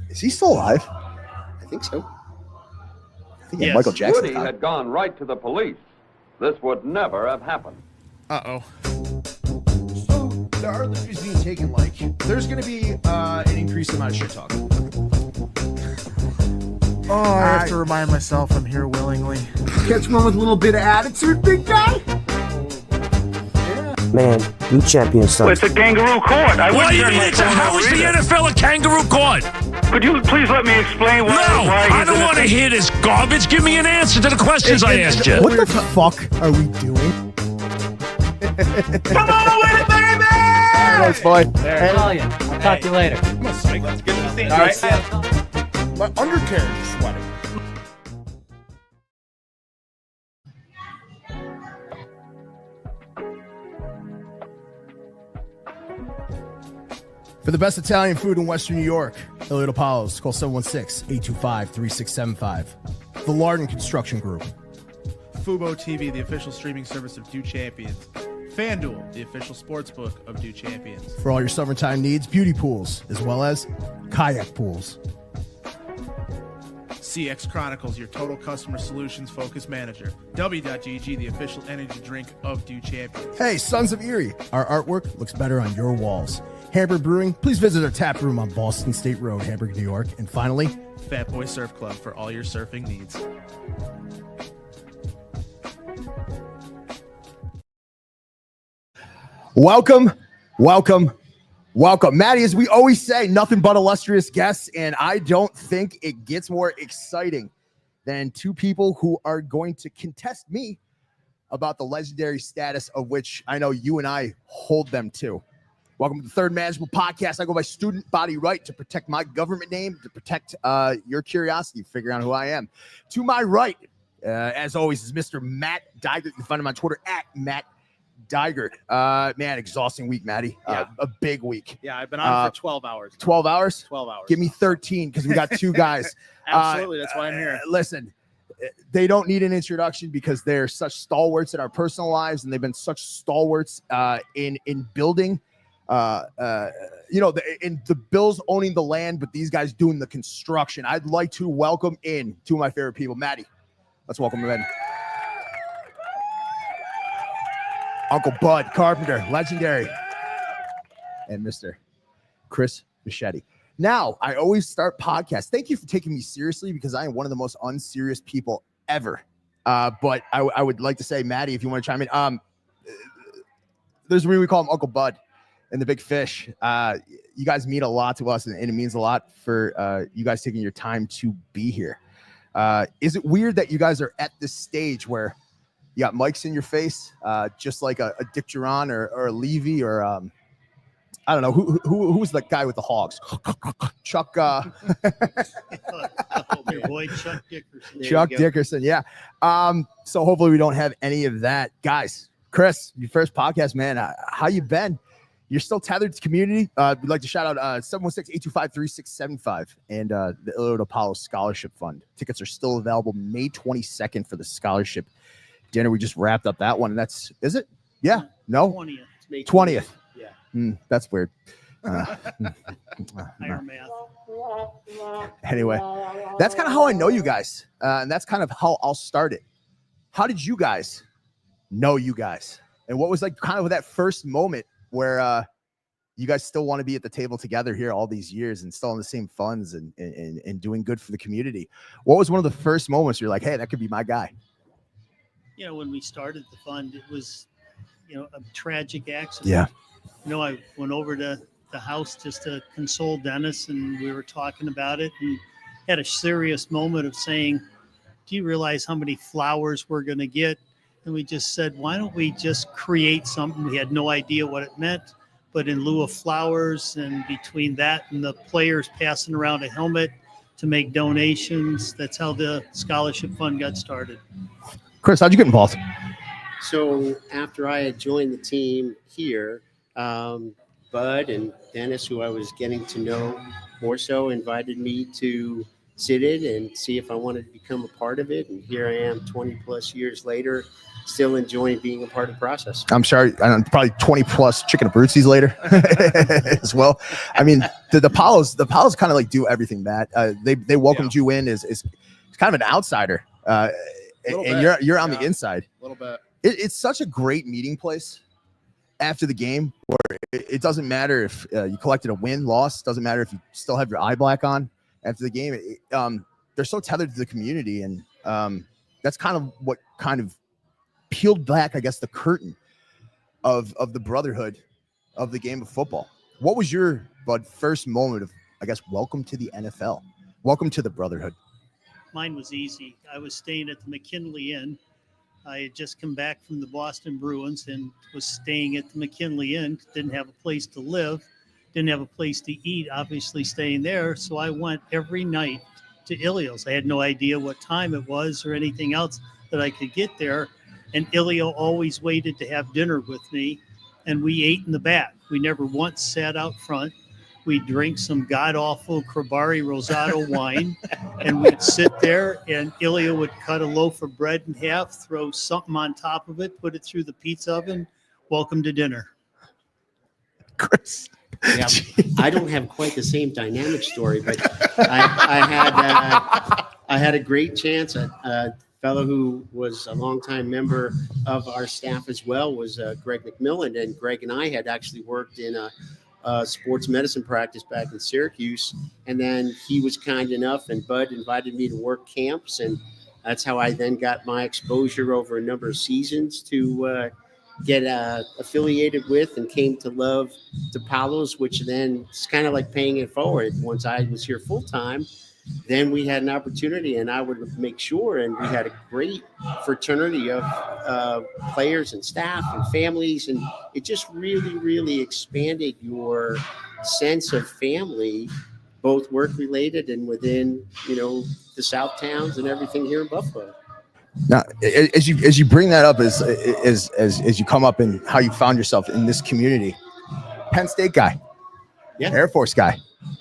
Is he still alive? I think so. I think yes. Michael Jackson. Woody had gone right to the police. This would never have happened. Uh-oh. So there are liberties being taken. Like, there's going to be an increased amount of shit talk. Oh, I have to remind myself I'm here willingly. Catch one with a little bit of attitude, big guy. Man, you champion son. Well, it's a kangaroo court. What do you mean how is the NFL a kangaroo court? Could you please let me explain why? No, I don't want to hear this garbage. Give me an answer to the questions I asked you. What the fuck are we doing? Come on with it, baby! That's fine. Italian. I'll talk to you later. Let's get to the scene. All right. My undercarriage is sweating. For the best Italian food in Western New York, Elliott Apollo's, call 716-825-3675. The Lardon Construction Group. Fubo TV, the official streaming service of Do Champions. FanDuel, the official sportsbook of Do Champions. For all your summertime needs, beauty pools, as well as kayak pools. CX Chronicles, your total customer solutions focused manager. W.GG, the official energy drink of Do Champions. Hey, Sons of Erie, our artwork looks better on your walls. Hamburg Brewing, please visit our tap room on Boston State Road, Hamburg, New York. And finally, Fat Boy Surf Club for all your surfing needs. welcome. Maddie, as we always say, nothing but illustrious guests, and I don't think it gets more exciting than two people who are going to contest me about the legendary status of which I know you and I hold them to. Welcome to the third Manageable podcast. I go by Student Body Right to protect my government name, to protect your curiosity, figuring out who I am. To my right, as always, is Mr. Matt Diegert. You can find him on Twitter at Matt Diegert. Man, exhausting week, Maddie. A big week. Yeah, I've been on for 12 hours. 12 hours? 12 hours. Give me 13 because we got two guys. Absolutely, that's why I'm here. Listen, they don't need an introduction because they're such stalwarts in our personal lives, and they've been such stalwarts in building. In the Bills owning the land, but these guys doing the construction. I'd like to welcome in two of my favorite people. Maddie, let's welcome him in. Uncle Bud Carpenter, legendary. And Mr. Chris Bichetti. Now, I always start podcasts. Thank you for taking me seriously because I am one of the most unserious people ever. But I would like to say, Maddie, if you want to chime in, there's a reason we call him Uncle Bud and the Big Fish. You guys mean a lot to us, and it means a lot for you guys taking your time to be here. Is it weird that you guys are at this stage where you got mics in your face, just like a Dick Duran or a Levy or I don't know who's the guy with the hogs? Chuck. Your boy Chuck Dickerson. Chuck Dickerson, yeah. So hopefully we don't have any of that, guys. Chris, your first podcast, man. How you been? You're still tethered to community. We'd like to shout out 716-825-3675 and the Elliott Apollo Scholarship Fund. Tickets are still available May 22nd for the scholarship dinner. We just wrapped up that one. And is it? Yeah. No? 20th. May 20th. Yeah. That's weird. Higher math. Anyway, that's kind of how I know you guys. And that's kind of how I'll start it. How did you guys know you guys? And what was like kind of that first moment where you guys still want to be at the table together here all these years and still in the same funds and doing good for the community? What was one of the first moments you're like, hey, that could be my guy? When we started the fund, it was, a tragic accident. Yeah. I went over to the house just to console Dennis, and we were talking about it and had a serious moment of saying, do you realize how many flowers we're going to get? And we just said, why don't we just create something? We had no idea what it meant, but in lieu of flowers and between that and the players passing around a helmet to make donations, that's how the scholarship fund got started. Chris, how'd you get involved? So after I had joined the team here, Bud and Dennis, who I was getting to know more so, invited me to considered and see if I wanted to become a part of it. And here I am 20 plus years later, still enjoying being a part of the process. I'm sorry, probably 20 plus chicken abruzzes later as well. I mean, the Apollos kind of like do everything, Matt. They welcomed you in as kind of an outsider, and you're on the inside. A little bit. It's such a great meeting place after the game, where it doesn't matter if you collected a win, loss. Doesn't matter if you still have your eye black on after the game. They're so tethered to the community, and that's kind of what kind of peeled back, I guess, the curtain of the brotherhood of the game of football. What was your first moment of, I guess, welcome to the NFL, welcome to the brotherhood? Mine was easy. I was staying at the McKinley Inn. I had just come back from the Boston Bruins and was staying at the McKinley Inn. Didn't have a place to live, didn't have a place to eat, obviously staying there. So I went every night to Ilio's. I had no idea what time it was or anything else that I could get there. And Ilio always waited to have dinner with me, and we ate in the back. We never once sat out front. We'd drink some god-awful Crabari Rosado wine, and we'd sit there, and Ilio would cut a loaf of bread in half, throw something on top of it, put it through the pizza oven. Welcome to dinner. Chris. Yeah, I don't have quite the same dynamic story, but I had a great chance. A fellow who was a longtime member of our staff as well was Greg McMillan, and Greg and I had actually worked in a sports medicine practice back in Syracuse, and then he was kind enough, and Bud invited me to work camps, and that's how I then got my exposure over a number of seasons to get affiliated with and came to love the Palos, which then it's kind of like paying it forward. Once I was here full time, then we had an opportunity, and I would make sure, and we had a great fraternity of players and staff and families, and it just really, really expanded your sense of family, both work-related and within, the South Towns and everything here in Buffalo. Now, as you bring that up, as you come up and how you found yourself in this community, Penn State guy, Air Force guy.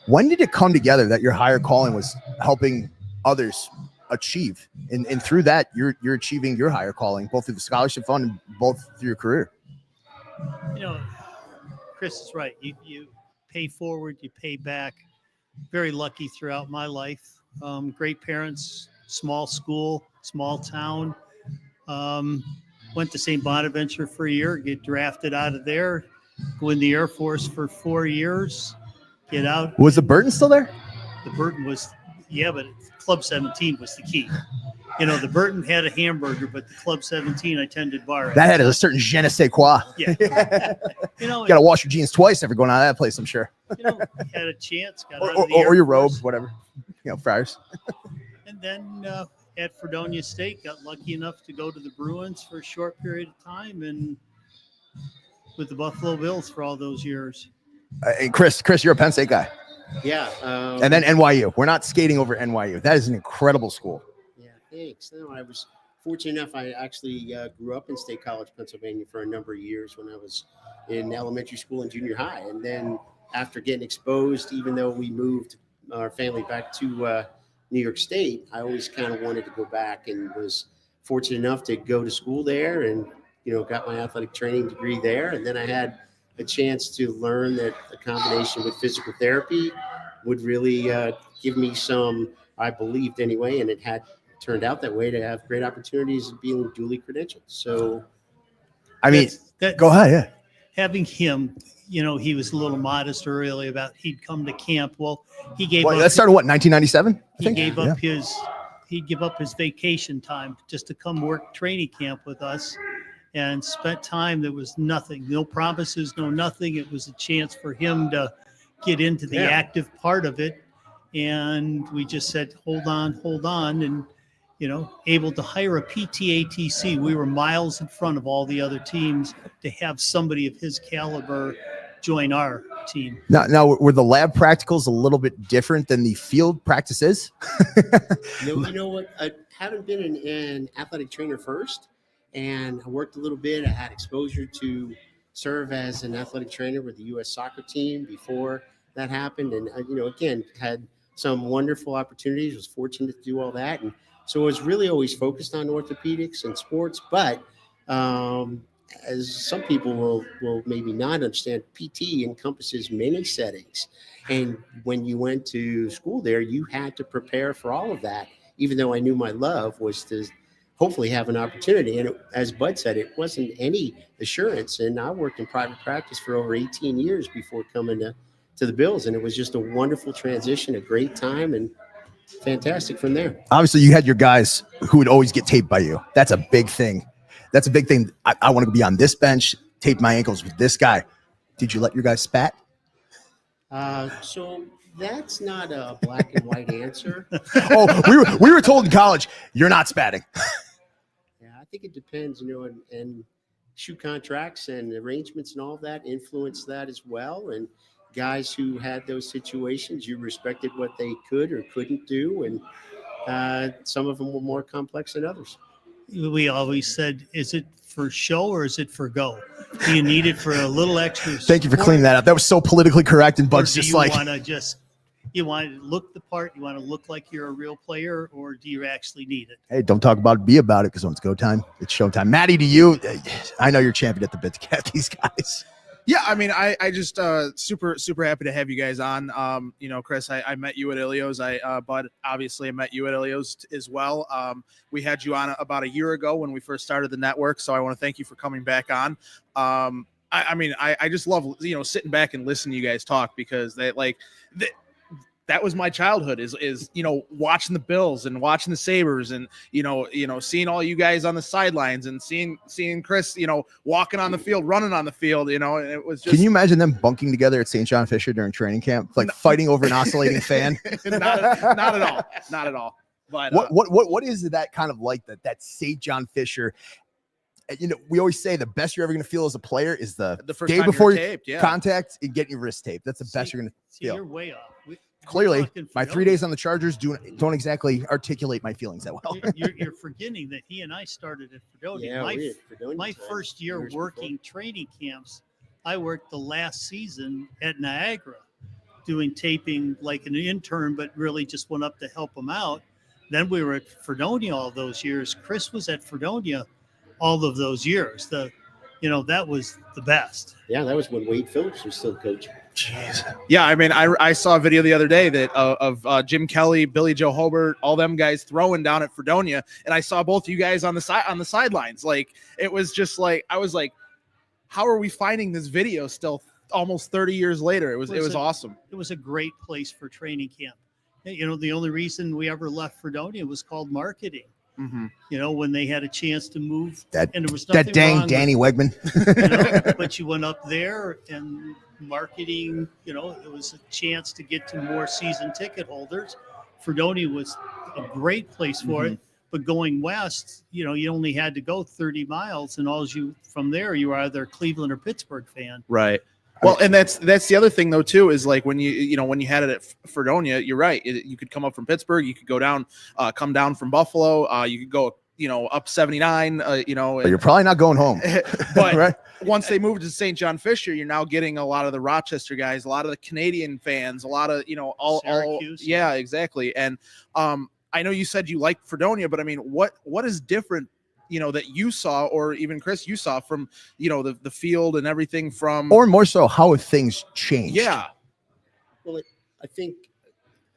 When did it come together that your higher calling was helping others achieve, and through that you're achieving your higher calling, both through the scholarship fund and both through your career? Chris is right. You pay forward, you pay back. Very lucky throughout my life. Great parents, small school, small town. Went to St. Bonaventure for a year, get drafted out of there, go in the Air Force for 4 years. Get out. Was the Burton still there? The Burton was, but Club 17 was the key. The Burton had a hamburger, but the Club 17 I tended bar. That had a certain je ne sais quoi. Yeah. You got to wash your jeans twice after going out of that place, I'm sure. Had a chance. Got or, out of the or Air your Force. robes, whatever. Friars. And then at Fredonia State, got lucky enough to go to the Bruins for a short period of time, and with the Buffalo Bills for all those years. And Chris, you're a Penn State guy. Yeah. And then NYU. We're not skating over NYU. That is an incredible school. Yeah, thanks. No, I was fortunate enough. I actually grew up in State College, Pennsylvania for a number of years when I was in elementary school and junior high. And then after getting exposed, even though we moved our family back to New York State, I always kind of wanted to go back, and was fortunate enough to go to school there, and got my athletic training degree there. And then I had a chance to learn that a combination with physical therapy would really give me some, I believed anyway, and it had turned out that way, to have great opportunities of being duly credentialed. So, I mean, go ahead. Yeah. Having him, he was a little modest early about he'd come to camp. Well, he gave Well, up. that started 1997. He gave up he'd give up his vacation time just to come work training camp with us, and spent time. There was nothing, no promises, no nothing. It was a chance for him to get into the active part of it. And we just said, hold on. And, able to hire a PTATC. We were miles in front of all the other teams to have somebody of his caliber join our team. Now were the lab practicals a little bit different than the field practices? No, you know what? I haven't been an athletic trainer first, and I worked a little bit. I had exposure to serve as an athletic trainer with the U.S. soccer team before that happened. And, again, had some wonderful opportunities. Was fortunate to do all that, and so I was really always focused on orthopedics and sports. But as some people will maybe not understand, PT encompasses many settings, and when you went to school there, you had to prepare for all of that. Even though I knew my love was to hopefully have an opportunity, and as Bud said, it wasn't any assurance. And I worked in private practice for over 18 years before coming to the Bills, and it was just a wonderful transition, a great time, and fantastic from there. Obviously, you had your guys who would always get taped by you. That's a big thing. I want to be on this bench, tape my ankles with this guy. Did you let your guys spat? So that's not a black and white answer. We were told in college, you're not spatting. Yeah, I think it depends, and shoe contracts and arrangements and all of that influence that as well. And guys who had those situations, you respected what they could or couldn't do, and some of them were more complex than others. We always said, is it for show or is it for go? Do you need it for a little extra support? Thank you for cleaning that up. That was so politically correct, and Bud's just like, you want to look the part, you want to look like you're a real player, or do you actually need it? hey, don't talk about it, be about it, because when it's go time, it's showtime. Maddie, to you, I know you're champion at the bit to get these guys. Yeah, I mean, I just super happy to have you guys on. Chris, I met you at Ilios. Bud, obviously, I met you at Ilios as well. We had you on about a year ago when we first started the network, so I want to thank you for coming back on. I just love sitting back and listening to you guys talk, because that was my childhood is watching the Bills and watching the Sabres and seeing all you guys on the sidelines and seeing Chris walking on the field, running on the field, and it was just. Can you imagine them bunking together at St. John Fisher during training camp, fighting over an oscillating fan? Not at all. But what is that kind of like that St. John Fisher? We always say the best you're ever going to feel as a player is the first day time before you're taped, yeah. contact and getting your wrist taped. That's the best you're going to feel. You're way off. Clearly, my 3 days on the Chargers don't exactly articulate my feelings that well. You're forgetting that he and I started at Fredonia. My first year working training camps, I worked the last season at Niagara doing taping like an intern, but really just went up to help him out. Then we were at Fredonia all those years. Chris was at Fredonia all of those years. That was the best. Yeah, that was when Wade Phillips was still coaching. Jeez. Yeah, I mean, I saw a video the other day that of Jim Kelly, Billy Joe Hobart, all them guys throwing down at Fredonia, and I saw both you guys on the sidelines. Like, it was just like, I was like, how are we finding this video still almost 30 years later? It was awesome. It was a great place for training camp. The only reason we ever left Fredonia was called marketing. Mm-hmm. When they had a chance to move, and there was nothing that dang wrong Danny with, Wegman. But you went up there and marketing, it was a chance to get to more season ticket holders. Fredonia was a great place for it, but going west, you only had to go 30 miles, and from there you were either a Cleveland or Pittsburgh fan. Right. Well, and that's the other thing though too, is like when you had it at Fredonia, you're right. You could come up from Pittsburgh, you could go down, come down from Buffalo, you could go up 79, But you're probably not going home. But right? Once they moved to St. John Fisher, you're now getting a lot of the Rochester guys, a lot of the Canadian fans, a lot of all yeah, exactly. And I know you said you liked Fredonia, but I mean, what is different? That you saw, or even Chris, you saw from, the field and everything from, or more so, how have things changed? Yeah. Well, I think,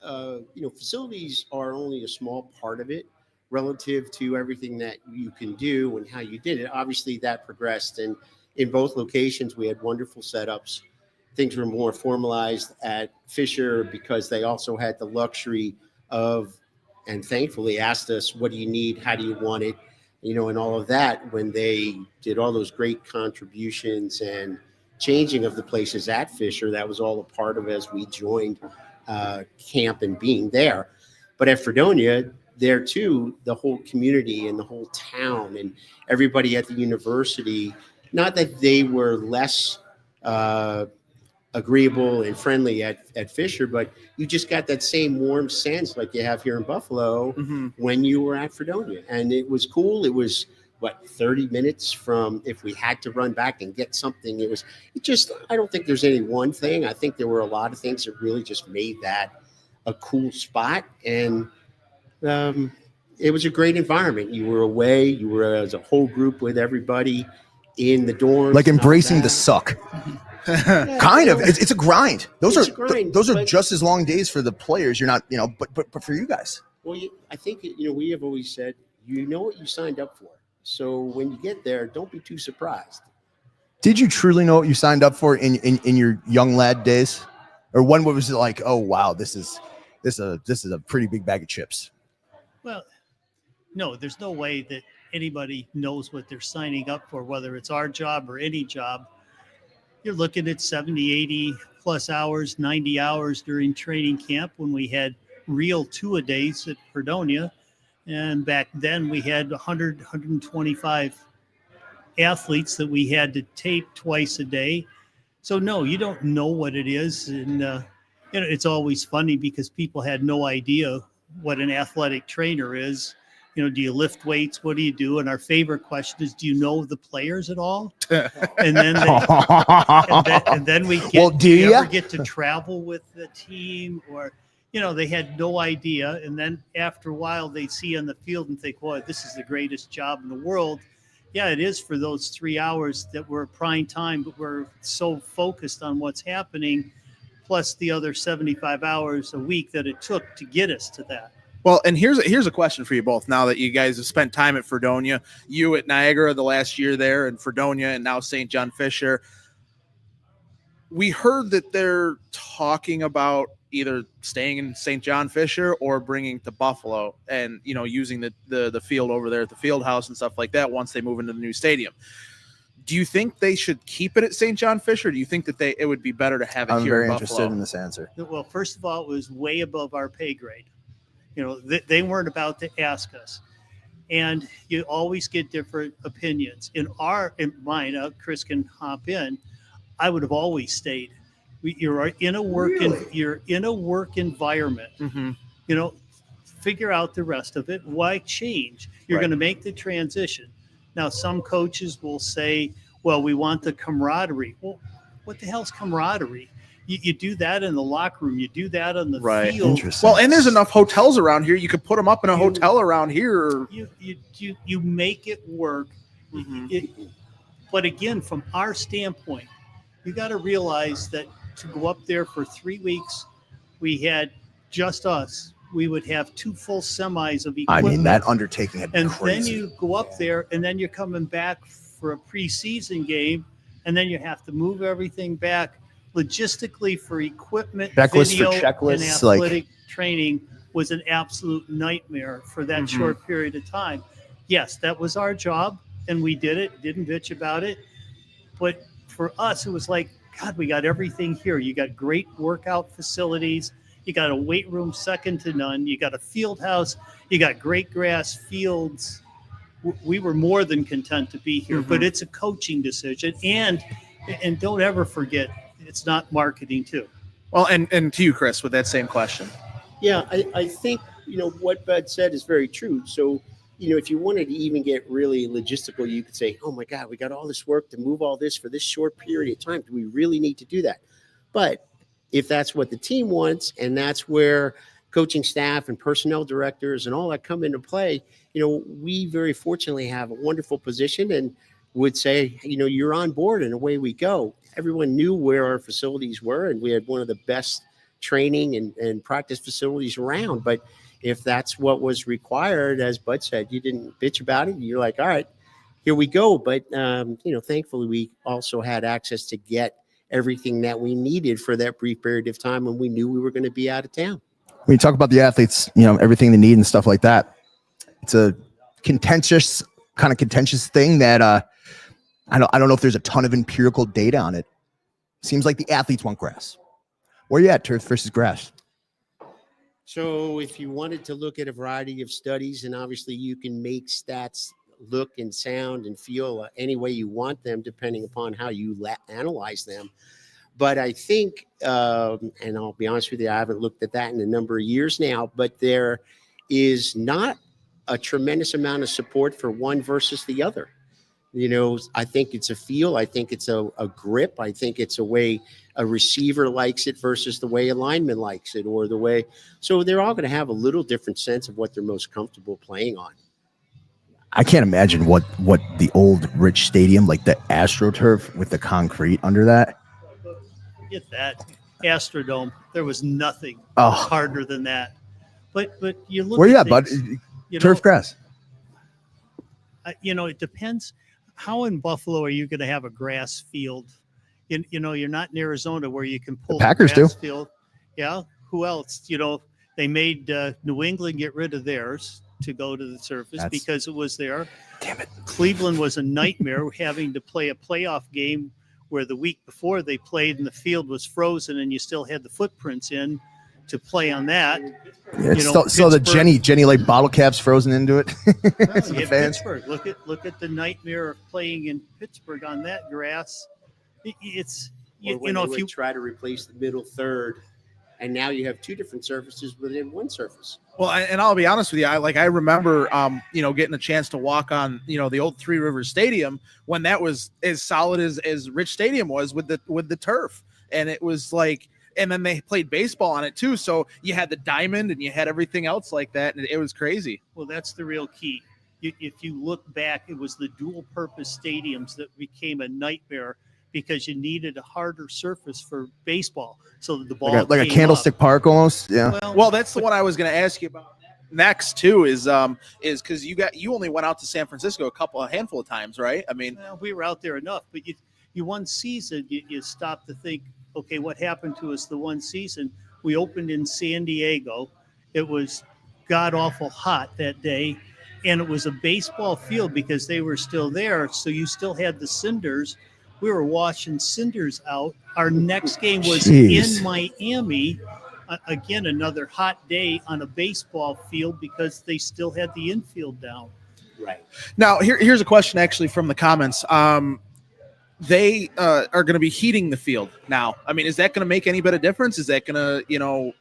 facilities are only a small part of it relative to everything that you can do and how you did it. Obviously that progressed, and in both locations, we had wonderful setups. Things were more formalized at Fisher because they also had the luxury of, and thankfully asked us, what do you need? How do you want it? And all of that, when they did all those great contributions and changing of the places at Fisher, that was all a part of as we joined camp and being there. But at Fredonia, there too, the whole community and the whole town and everybody at the university, not that they were less agreeable and friendly at Fisher, but you just got that same warm sense like you have here in Buffalo when you were at Fredonia. And it was cool. It was 30 minutes from, if we had to run back and get something, I don't think there's any one thing. I think there were a lot of things that really just made that a cool spot, and it was a great environment. You were away, you were as a whole group with everybody in the dorms, Like embracing the that. suck. Yeah, Kind of. well, It's a grind. Those it's are a grind, those are but- just as long days for the players. You're not, but for you guys. Well, I think we have always said you know what you signed up for. So when you get there, don't be too surprised. Did you truly know what you signed up for in your young lad days, or when was it like, oh wow, this is a pretty big bag of chips? Well, no, there's no way that anybody knows what they're signing up for, whether it's our job or any job. You're looking at 70, 80 plus hours, 90 hours during training camp when we had real two-a-days at Fredonia. And back then we had 100, 125 athletes that we had to tape twice a day. So no, you don't know what it is. And it's always funny because people had no idea what an athletic trainer is. Do you lift weights? What do you do? And our favorite question is, do you know the players at all? And then we get, well, do you ever get to travel with the team, or they had no idea. And then after a while they see on the field and think, boy, this is the greatest job in the world. Yeah, it is for those 3 hours that were prime time, but we're so focused on what's happening, plus the other 75 hours a week that it took to get us to that. Well, and here's a question for you both. Now that you guys have spent time at Fredonia, you at Niagara the last year there, and Fredonia, and now St. John Fisher, we heard that they're talking about either staying in St. John Fisher or bringing to Buffalo, and using the field over there at the field house and stuff like that once they move into the new stadium. Do you think they should keep it at St. John Fisher? Do you think that it would be better to have it I'm here very in interested Buffalo? in this answer. Well, first of all, it was way above our pay grade. They weren't about to ask us. And you always get different opinions. In mine, Chris can hop in, I would have always stayed. You're in a work environment. Mm-hmm. Figure out the rest of it. Why change? You're Right. going to make the transition. Now, some coaches will say, well, we want the camaraderie. Well, what the hell's camaraderie? You do that in the locker room. You do that on the Right. field. Interesting. Well, and there's enough hotels around here. You could put them up in a hotel around here. You make it work. But again, from our standpoint, you got to realize that to go up there for 3 weeks, we had just us. We would have 2 full semis of equipment. I mean, that undertaking had been And crazy. then you go up there, and then you're coming back for a preseason game, and then you have to move everything back logistically for equipment, Checklists video, for checklists, and like- athletic training was an absolute nightmare for that short period of time. Yes, that was our job, and we did it, didn't bitch about it. But for us, it was like, God, we got everything here. You got great workout facilities. You got a weight room second to none. You got a field house. You got great grass fields. We were more than content to be here, but it's a coaching decision. And don't ever forget, it's not marketing too. Well, and to you, Chris, with that same question. Yeah, I think, what Bud said is very true. So, if you wanted to even get really logistical, you could say, oh my God, we got all this work to move all this for this short period of time. Do we really need to do that? But if that's what the team wants, and that's where coaching staff and personnel directors and all that come into play, we very fortunately have a wonderful position and would say, you're on board, and away we go. Everyone knew where our facilities were, and we had one of the best training and practice facilities around. But if that's what was required, as Bud said, you didn't bitch about it. You're like, all right, here we go. But, thankfully, we also had access to get everything that we needed for that brief period of time when we knew we were going to be out of town. When you talk about the athletes, everything they need and stuff like that, it's a contentious thing that I don't know if there's a ton of empirical data on it. Seems like the athletes want grass. Where you at, turf versus grass? So if you wanted to look at a variety of studies, and obviously you can make stats look and sound and feel any way you want them, depending upon how you analyze them. But I think, and I'll be honest with you, I haven't looked at that in a number of years now, but there is not a tremendous amount of support for one versus the other. I think it's a feel. I think it's a grip. I think it's a way a receiver likes it versus the way a lineman likes it, or the way. So they're all going to have a little different sense of what they're most comfortable playing on. I can't imagine what the old Rich Stadium, like the AstroTurf with the concrete under that. Get that Astrodome. There was nothing Oh. harder than that. But you look. Where you at at, bud? Turf grass. It depends. How in Buffalo are you going to have a grass field? You're not in Arizona where you can pull The Packers the grass do. field. Yeah. Who else? They made New England get rid of theirs to go to the surface because it was there. Damn it. Cleveland was a nightmare having to play a playoff game where the week before they played and the field was frozen and you still had the footprints in to play on that. Yeah, so the Jenny Lake bottle caps frozen into it. Yeah, fans. Pittsburgh. Look at the nightmare of playing in Pittsburgh on that grass. It's if you try to replace the middle third, and now you have two different surfaces within one surface. Well, and I'll be honest with you, I remember, getting a chance to walk on, the old Three Rivers Stadium when that was as solid as Rich Stadium was with the turf, and it was like, and then they played baseball on it too, so you had the diamond and you had everything else like that, and it was crazy. Well, that's the real key. If you look back, it was the dual-purpose stadiums that became a nightmare because you needed a harder surface for baseball, so that the ball like a Candlestick Park almost. Yeah. Well, that's the one I was going to ask you about next too. Is because you only went out to San Francisco a handful of times, right? I mean, we were out there enough, but you one season you stop to think, okay, what happened to us the one season? We opened in San Diego. It was god awful hot that day, and it was a baseball field because they were still there, so you still had the cinders. We were washing cinders out. Our next game was in Miami. Again, another hot day on a baseball field because they still had the infield down. Right. Now, here's a question actually from the comments. They are going to be heating the field now. I mean, is that going to make any bit of difference? Is that going to,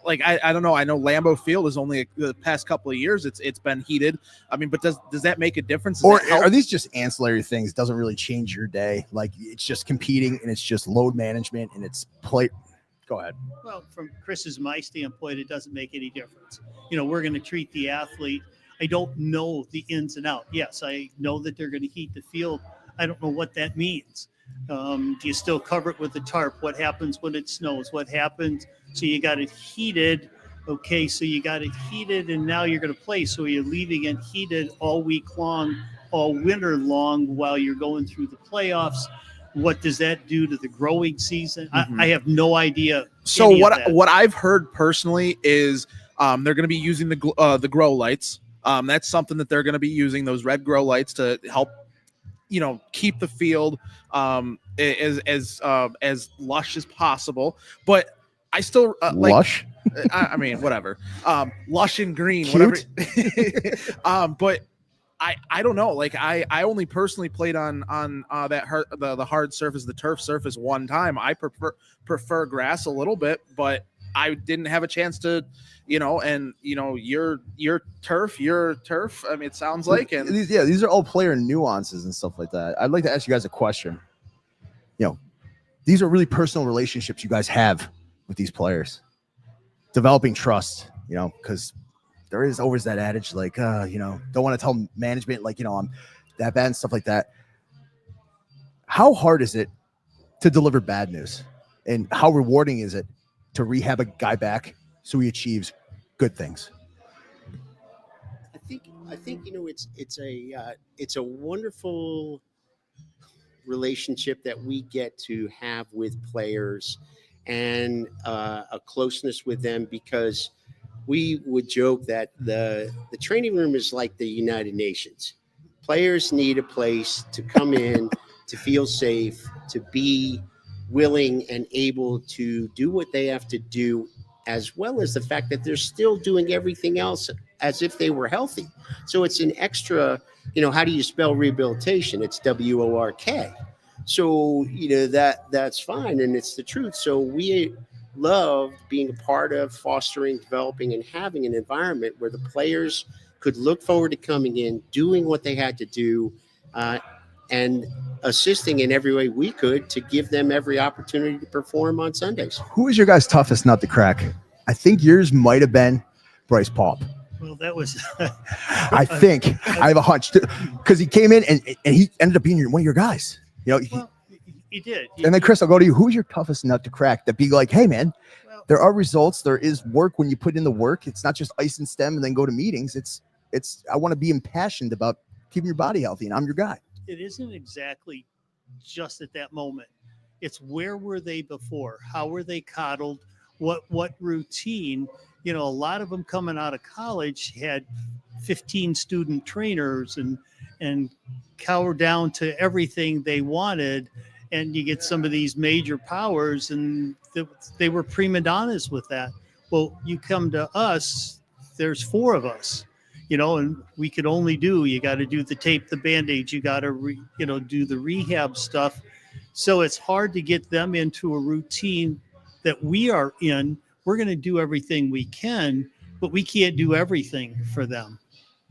I don't know. I know Lambeau Field is only the past couple of years it's been heated. I mean, but does that make a difference? Or are these just ancillary things? Doesn't really change your day. Like it's just competing and it's just load management and it's play. Go ahead. Well, from my standpoint, it doesn't make any difference. We're going to treat the athlete. I don't know the ins and outs. Yes, I know that they're going to heat the field. I don't know what that means. Do you still cover it with the tarp? What happens when it snows? What happens? So you got it heated. Okay, so you got it heated, and now you're going to play. So you're leaving it heated all week long, all winter long while you're going through the playoffs. What does that do to the growing season? I have no idea. So what I've heard personally is they're going to be using the grow lights. That's something that they're going to be using, those red grow lights, to help keep the field as lush as possible. But I still lush. I mean, whatever. Lush and green, cute. whatever. But I don't know. Like I only personally played on the hard surface, the turf surface one time. I prefer grass a little bit, but I didn't have a chance to, your turf. I mean, it sounds like, and these are all player nuances and stuff like that. I'd like to ask you guys a question. These are really personal relationships you guys have with these players, developing trust. Because there is always that adage, like, don't want to tell management, like, I'm that bad and stuff like that. How hard is it to deliver bad news, and how rewarding is it to rehab a guy back so he achieves good things? I think it's a wonderful relationship that we get to have with players, and a closeness with them, because we would joke that the training room is like the United Nations. Players need a place to come in, to feel safe, to be willing and able to do what they have to do, as well as the fact that they're still doing everything else as if they were healthy. So it's an extra, how do you spell rehabilitation? It's WORK. So, that's fine, and it's the truth. So we loved being a part of fostering, developing, and having an environment where the players could look forward to coming in, doing what they had to do, and assisting in every way we could to give them every opportunity to perform on Sundays. Who is your guys' toughest nut to crack? I think yours might have been Bryce Paul. Well, that was. I think I have a hunch because he came in and he ended up being one of your guys. You know, he did. And then Chris, I'll go to you. Who's your toughest nut to crack? That be like, hey man, there are results. There is work when you put in the work. It's not just ice and stem and then go to meetings. It's. I want to be impassioned about keeping your body healthy, and I'm your guy. It isn't exactly just at that moment. It's where were they before? How were they coddled? What routine? You know, a lot of them coming out of college had 15 student trainers and cower down to everything they wanted. And you get some of these major powers and they were prima donnas with that. Well, you come to us, there's 4 of us, you know, and we could only you got to do the tape, the Band-Aids, you got to, do the rehab stuff. So it's hard to get them into a routine that we are in. We're going to do everything we can, but we can't do everything for them.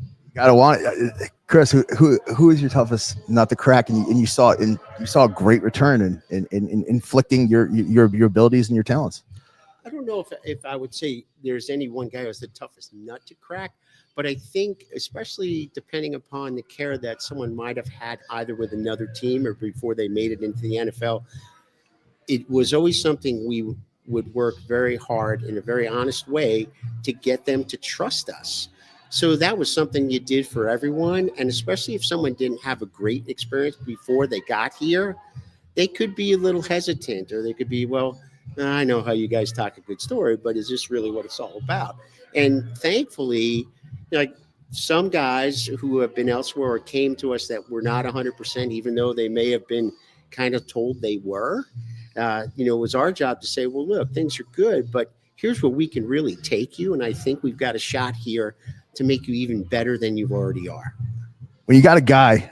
You gotta want it. Chris, who is your toughest nut to crack? And you saw a great return in inflicting your abilities and your talents. I don't know if I would say there's any one guy who's the toughest nut to crack, but I think especially depending upon the care that someone might have had either with another team or before they made it into the NFL, it was always something we would work very hard in a very honest way to get them to trust us. So that was something you did for everyone. And especially if someone didn't have a great experience before they got here, they could be a little hesitant, or they could be, well, I know how you guys talk a good story, but is this really what it's all about? And thankfully, like some guys who have been elsewhere or came to us that were not 100%, even though they may have been kind of told they were, it was our job to say, well, look, things are good, but here's where we can really take you. And I think we've got a shot here to make you even better than you already are. When you got a guy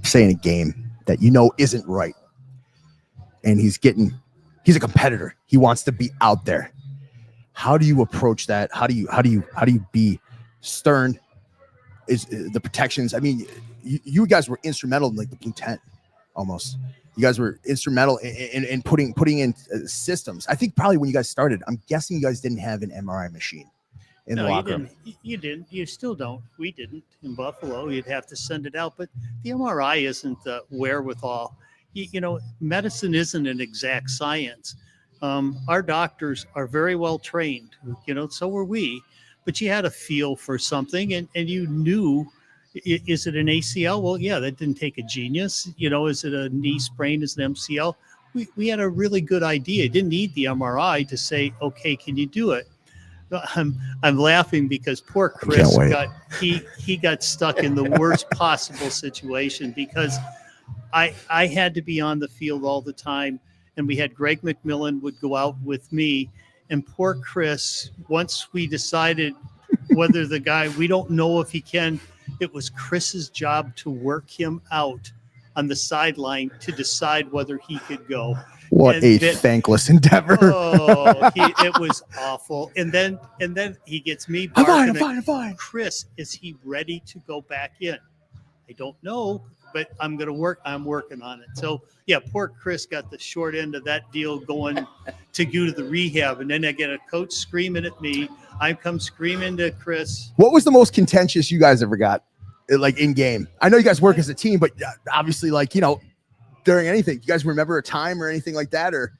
saying a game that isn't right, and he's a competitor, he wants to be out there. How do you approach that? How do you be stern? Is the protections? I mean, you guys were instrumental in like the blue tent almost. You guys were instrumental in putting in systems. I think probably when you guys started, I'm guessing you guys didn't have an MRI machine in the locker room. You didn't. You still don't. We didn't in Buffalo. You'd have to send it out. But the MRI isn't the wherewithal. Medicine isn't an exact science. Our doctors are very well trained. So were we. But you had a feel for something, and you knew. Is it an ACL? Well, yeah, that didn't take a genius. Is it a knee sprain? Is it an MCL? We had a really good idea. Didn't need the MRI to say, okay, can you do it? I'm laughing because poor Chris got stuck in the worst possible situation because I had to be on the field all the time, and we had Greg McMillan would go out with me, and poor Chris, once we decided whether the guy, we don't know if he can. It was Chris's job to work him out on the sideline to decide whether he could go. What a thankless endeavor. It was awful. And then he gets me barking. I'm fine. Chris, is he ready to go back in? I don't know, but I'm working on it. So yeah, poor Chris got the short end of that deal going to go to the rehab. And then I get a coach screaming at me. I come screaming to Chris. What was the most contentious you guys ever got, like in game? I know you guys work as a team, but obviously, during anything, you guys remember a time or anything like that, or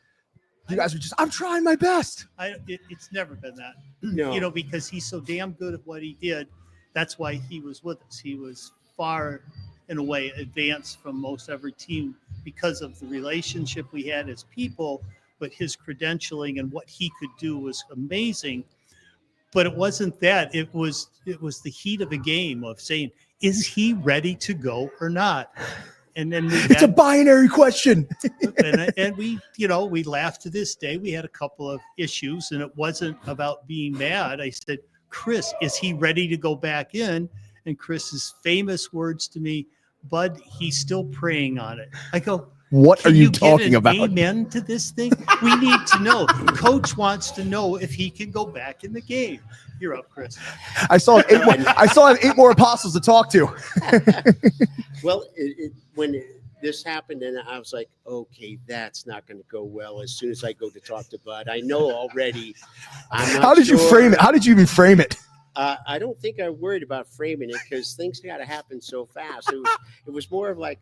you guys were just, I'm trying my best. It's never been that, No. because he's so damn good at what he did. That's why he was with us. He was far, in a way, advanced from most every team because of the relationship we had as people, but his credentialing and what he could do was amazing. But it wasn't that. It was the heat of a game of saying, is he ready to go or not? And then it's a binary question. and we laugh to this day. We had a couple of issues, and it wasn't about being mad. I said, Chris, is he ready to go back in? And Chris's famous words to me, Bud, he's still praying on it. I go, What are Can you get talking an about? Amen to this thing. We need to know. Coach wants to know if he can go back in the game. You're up, Chris. I still have 8 more apostles to talk to. Well, when this happened, and I was like, okay, that's not going to go well. As soon as I go to talk to Bud, I know already. I'm not How did you frame it? How did you even frame it? I don't think I worried about framing it because things got to happen so fast. It was more of like,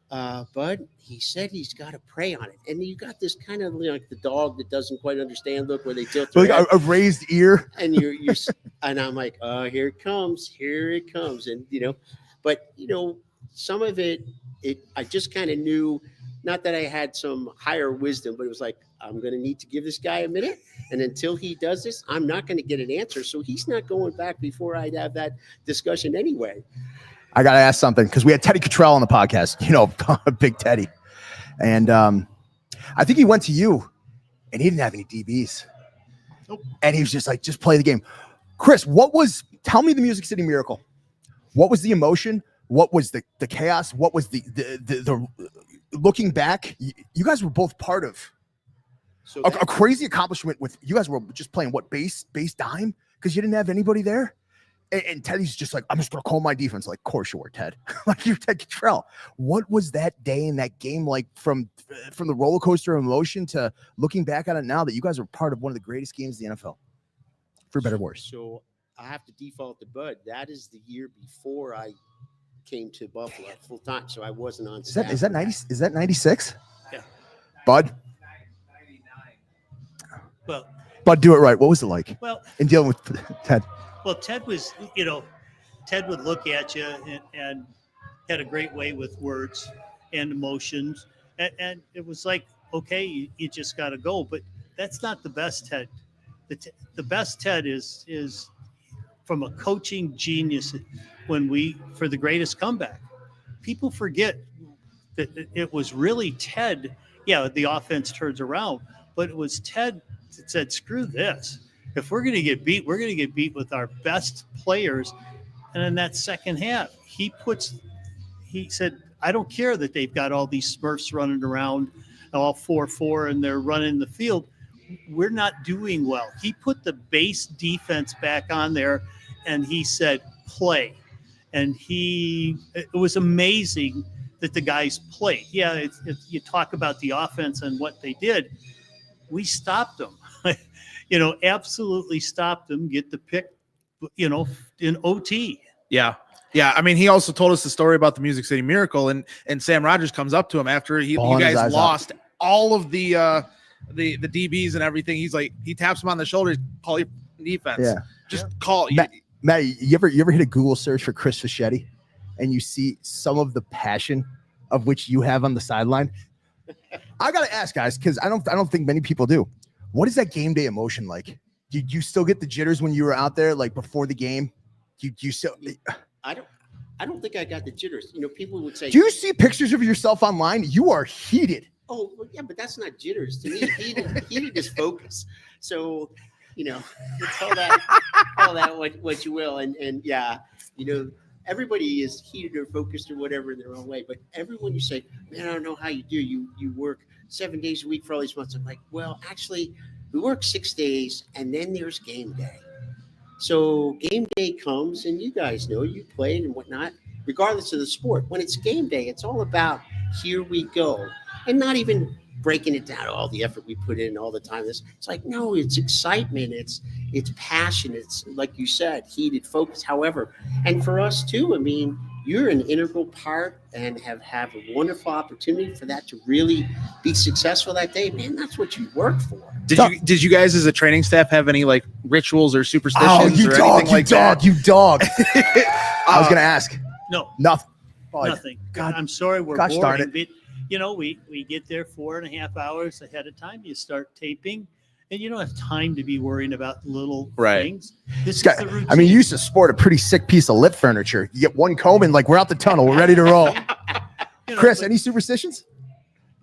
Bud, he said he's got to pray on it, and you got this kind of like the dog that doesn't quite understand. Look where they tilt their Like head. a raised ear. And you're and I'm like, here it comes, and but some of it I just kind of knew, not that I had some higher wisdom, but it was like, I'm going to need to give this guy a minute, and until he does this, I'm not going to get an answer. So he's not going back before I'd have that discussion anyway. I got to ask something because we had Teddy Cottrell on the podcast, Big Teddy. And I think he went to you and he didn't have any DBs. Nope. And he was just like, just play the game. Chris, tell me the Music City Miracle. What was the emotion? What was the chaos? What was the looking back? You guys were both part of a crazy accomplishment with, you guys were just playing base dime because you didn't have anybody there. And Teddy's just like, I'm just going to call my defense. Like, of course you were, Ted. Like, you're Ted Cottrell. What was that day in that game like from the roller coaster of emotion to looking back on it now that you guys are part of one of the greatest games in the NFL? For better or worse. So I have to default to Bud. That is the year before I came to Buffalo full time. So I wasn't on staff. Is that 90? Is that 96? Yeah. Bud? Well, Bud, do it right. What was it like in dealing with Ted? Well, Ted was, Ted would look at you and had a great way with words and emotions. And it was like, okay, you just got to go. But that's not the best Ted. The best Ted is from a coaching genius for the greatest comeback. People forget that it was really Ted. Yeah, the offense turns around, but it was Ted that said, screw this. If we're going to get beat, we're going to get beat with our best players. And in that second half, he said, I don't care that they've got all these Smurfs running around, all 4-4, and they're running the field. We're not doing well. He put the base defense back on there, and he said, play. And it was amazing that the guys played. Yeah, you talk about the offense and what they did. We stopped them. Absolutely stopped them, get the pick, in OT. Yeah. Yeah. I mean, he also told us the story about the Music City Miracle, and Sam Rogers comes up to him after you guys lost all of the DBs and everything. He's like, he taps him on the shoulder, call your defense. Yeah. Just call. Matt, you ever hit a Google search for Chris Fischetti and you see some of the passion of which you have on the sideline? I got to ask, guys, because I don't think many people do. What is that game day emotion like? Did you still get the jitters when you were out there, like before the game? You still? I don't think I got the jitters. People would say, do you see pictures of yourself online? You are heated. Oh, well, yeah, but that's not jitters to me. Heated is focus. So, call that what you will. And yeah, everybody is heated or focused or whatever in their own way. But everyone you say, man, I don't know how you do. You work 7 days a week for all these months. I'm like, well, actually, we work 6 days, and then there's game day. So game day comes, and you guys know you played and whatnot, regardless of the sport. When it's game day, it's all about here we go, and not even breaking it down, all the effort we put in all the time. It's like, no, it's excitement. It's passion. It's like you said, heated focus. However, and for us too, I mean, you're an integral part and have a wonderful opportunity for that to really be successful that day. Man, that's what you work for. Did you guys as a training staff have any like rituals or superstitions You dog. I was going to ask. No. Nothing. Nothing. God, I'm sorry we're gosh darn boring. But, we get there 4.5 hours ahead of time. You start taping, and you don't have time to be worrying about little things. This is the routine. I mean, you used to sport a pretty sick piece of lip furniture. You get one comb and like we're out the tunnel. We're ready to roll. Chris, any superstitions?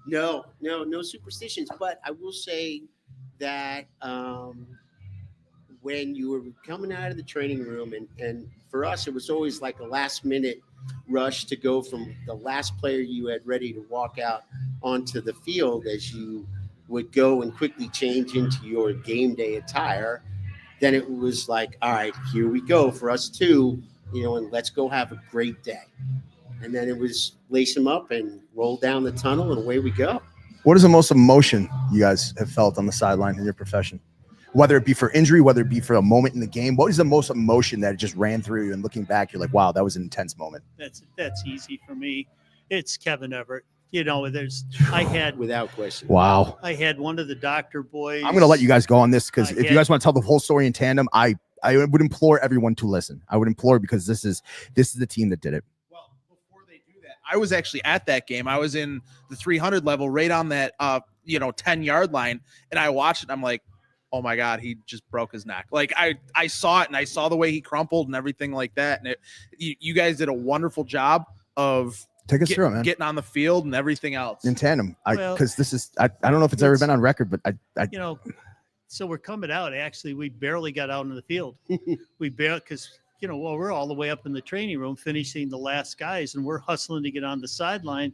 No superstitions. But I will say that when you were coming out of the training room, and for us, it was always like a last minute rush to go from the last player you had ready to walk out onto the field as you would go and quickly change into your game day attire. Then it was like, all right, here we go for us too, and let's go have a great day. And then it was lace them up and roll down the tunnel, and away we go. What is the most emotion you guys have felt on the sideline in your profession? Whether it be for injury, whether it be for a moment in the game, what is the most emotion that just ran through you? And looking back, you're like, wow, that was an intense moment. That's easy for me. It's Kevin Everett. I had without question. Wow. I had one of the doctor boys. I'm going to let you guys go on this because if you guys want to tell the whole story in tandem, I would implore everyone to listen. I would implore because this is the team that did it. Well, before they do that, I was actually at that game. I was in the 300 level, right on that 10-yard line, and I watched it. I'm like, oh my God, he just broke his neck. Like I saw it, and I saw the way he crumpled and everything like that. And you guys did a wonderful job of take us through it, man. Getting on the field and everything else in tandem. Because this is I don't know if it's ever been on record, but I so we're coming out. Actually, we barely got out in the field. We barely because we're all the way up in the training room finishing the last guys, and we're hustling to get on the sideline.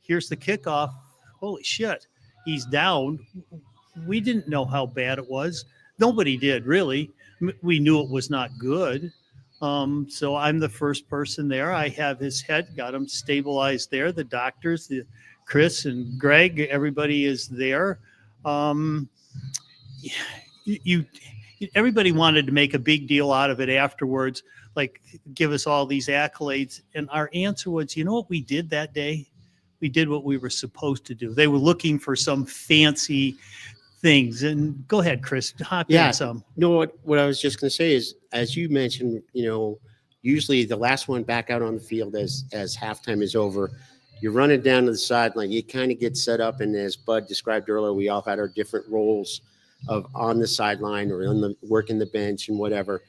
Here's the kickoff. Holy shit, he's down. We didn't know how bad it was. Nobody did, really. We knew it was not good. So I'm the first person there. I have his head, got him stabilized there. The doctors, Chris and Greg, everybody is there. Everybody wanted to make a big deal out of it afterwards, like give us all these accolades. And our answer was, you know what we did that day? We did what we were supposed to do. They were looking for some fancy things. And go ahead, Chris, hop in some. No, what I was just going to say is, as you mentioned, usually the last one back out on the field as halftime is over, you're running down to the sideline. You kind of get set up, and as Bud described earlier, we all had our different roles of on the sideline or on the working the bench and whatever.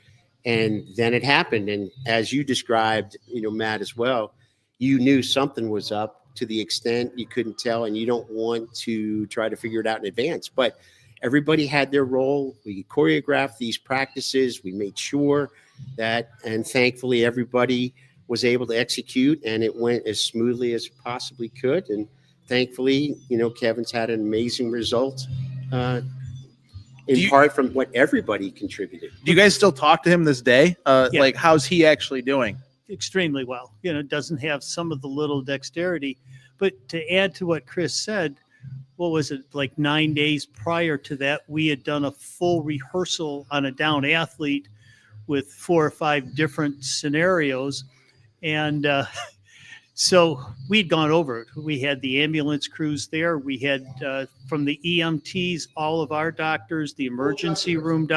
And then it happened, and as you described, Matt as well, you knew something was up. To the extent you couldn't tell, and you don't want to try to figure it out in advance. But everybody had their role. We choreographed these practices. We made sure that, and thankfully everybody was able to execute, and it went as smoothly as it possibly could. And thankfully, Kevin's had an amazing result in part from what everybody contributed. Do you guys still talk to him this day? Yeah. Like, how's he actually doing? Extremely well. Doesn't have some of the little dexterity. But to add to what Chris said, what was it, like 9 days prior to that, we had done a full rehearsal on a down athlete with 4 or 5 different scenarios. And so we'd gone over it. We had the ambulance crews there. We had from the EMTs, all of our doctors, the emergency room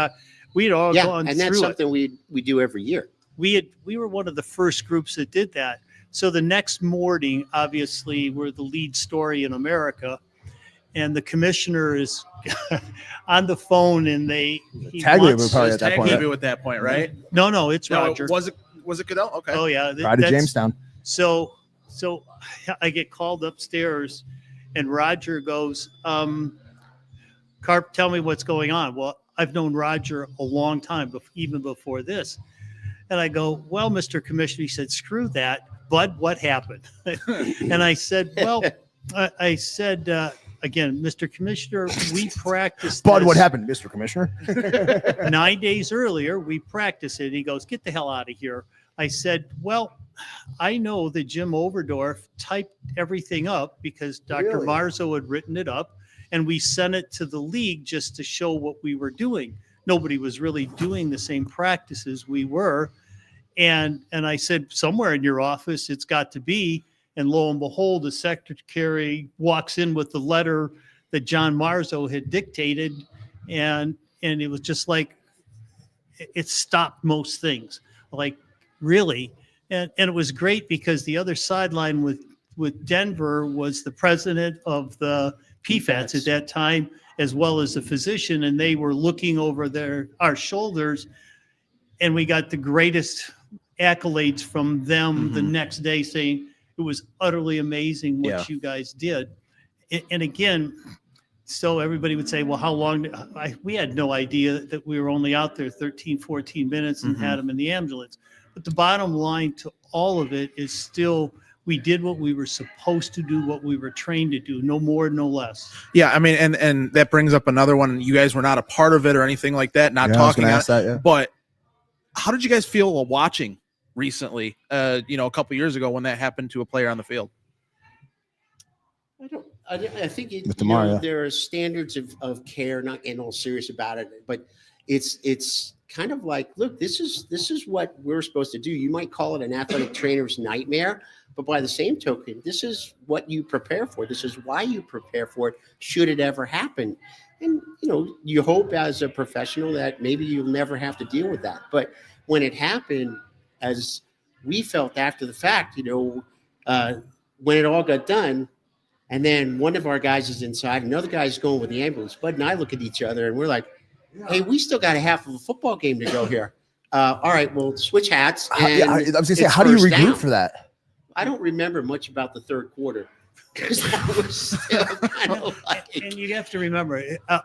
we'd all gone through it. And that's something we do every year. We were one of the first groups that did that. So the next morning, obviously, we're the lead story in America, and the commissioner is on the phone, and Tagliabue was probably at that point. Tagliabue at that point, right? No, it's Roger. Was it Goodell? Okay. Oh yeah, Right to Jamestown. So I get called upstairs, and Roger goes, "Carp, tell me what's going on." Well, I've known Roger a long time, even before this. And I go, well, Mr. Commissioner, he said, screw that. Bud, what happened? And I said, well, again, Mr. Commissioner, we practiced Bud, this. what happened, Mr. Commissioner? 9 days earlier, we practiced it. He goes, get the hell out of here. I said, well, I know that Jim Overdorf typed everything up because Dr. Really? Marzo had written it up, and we sent it to the league just to show what we were doing. Nobody was really doing the same practices we were. And I said, somewhere in your office, it's got to be. And lo and behold, the secretary walks in with the letter that John Marzo had dictated. And it was just like, it stopped most things. Like, really? And it was great because the other sideline with Denver was the president of the PFATs at that time, as well as a physician, and they were looking over our shoulders, and we got the greatest accolades from them the next day, saying it was utterly amazing what you guys did. And again, So everybody would say, well, how long? We had no idea that we were only out there 13, 14 minutes and had them in the ambulance. But the bottom line to all of it is still, we did what we were supposed to do, what we were trained to do, no more, no less. Yeah, I mean, and that brings up another one. You guys were not a part of it or anything like that, not Yeah, I was talking gonna on ask that, yeah. But how did you guys feel while watching recently, a couple years ago when that happened to a player on the field? I think With Tamar, yeah. there are standards of care, not getting all serious about it, but it's kind of like, look, this is what we're supposed to do. You might call it an athletic trainer's nightmare, but by the same token, this is what you prepare for. This is why you prepare for it, should it ever happen. And, you hope as a professional that maybe you'll never have to deal with that. But when it happened, as we felt after the fact, when it all got done, and then one of our guys is inside, another guy's going with the ambulance. Bud and I look at each other and we're like, hey, we still got a half of a football game to go here. All right, well, switch hats. And I was going to say, how do you first regroup down. for that? I don't remember much about the third quarter because that was still kind of like. And you have to remember,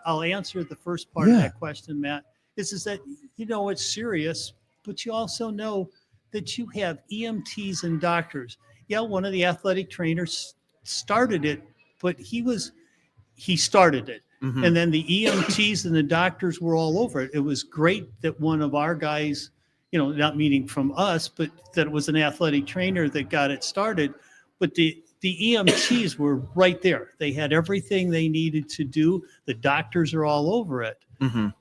I'll answer the first part of that question, Matt, is that, it's serious, but you also know that you have EMTs and doctors. Yeah, one of the athletic trainers started it, but he started it. Mhm. And then the EMTs and the doctors were all over it. It was great that one of our guys, not meaning from us, but that it was an athletic trainer that got it started. But the EMTs were right there. They had everything they needed to do. The doctors are all over it. Mhm.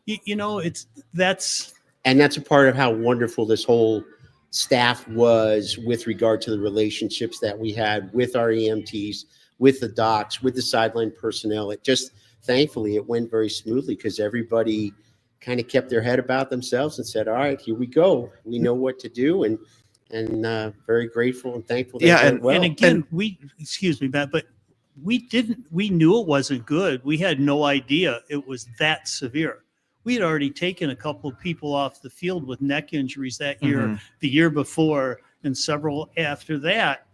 And that's a part of how wonderful this whole staff was with regard to the relationships that we had with our EMTs, with the docs, with the sideline personnel. It just, thankfully, it went very smoothly because everybody kind of kept their head about themselves and said, all right, here we go. We know what to do. And very grateful and thankful. And again, excuse me, Matt, but we knew it wasn't good. We had no idea it was that severe. We had already taken a couple of people off the field with neck injuries that year, the year before, and several after that.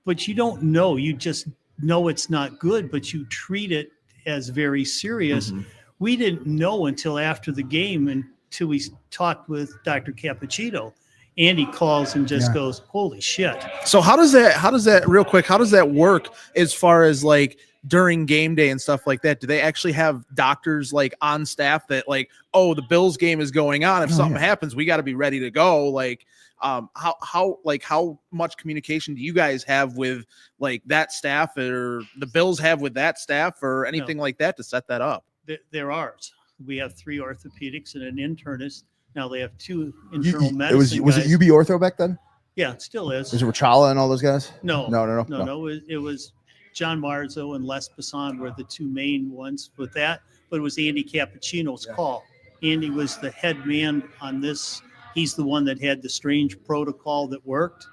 But you don't know. You just know it's not good, but you treat it as very serious. We didn't know until after the game, until we talked with Dr. Cappuccino. Andy calls and just goes, holy shit. So how does that real quick, how does that work as far as like during game day and stuff like that? Do they actually have doctors like on staff that like, oh, the Bills game is going on. If something happens, we got to be ready to go. Like, how much communication do you guys have with like that staff, or the Bills have with that staff, or anything like that to set that up? There are. We have 3 orthopedics and an internist. Now they have 2 internal medicine. Was it UB Ortho back then? Yeah, it still is. Is it Rachala and all those guys? No. No. It was John Marzo and Les Bassan were the 2 main ones with that, but it was Andy Cappuccino's call. Andy was the head man on this. He's the one that had the strange protocol that worked,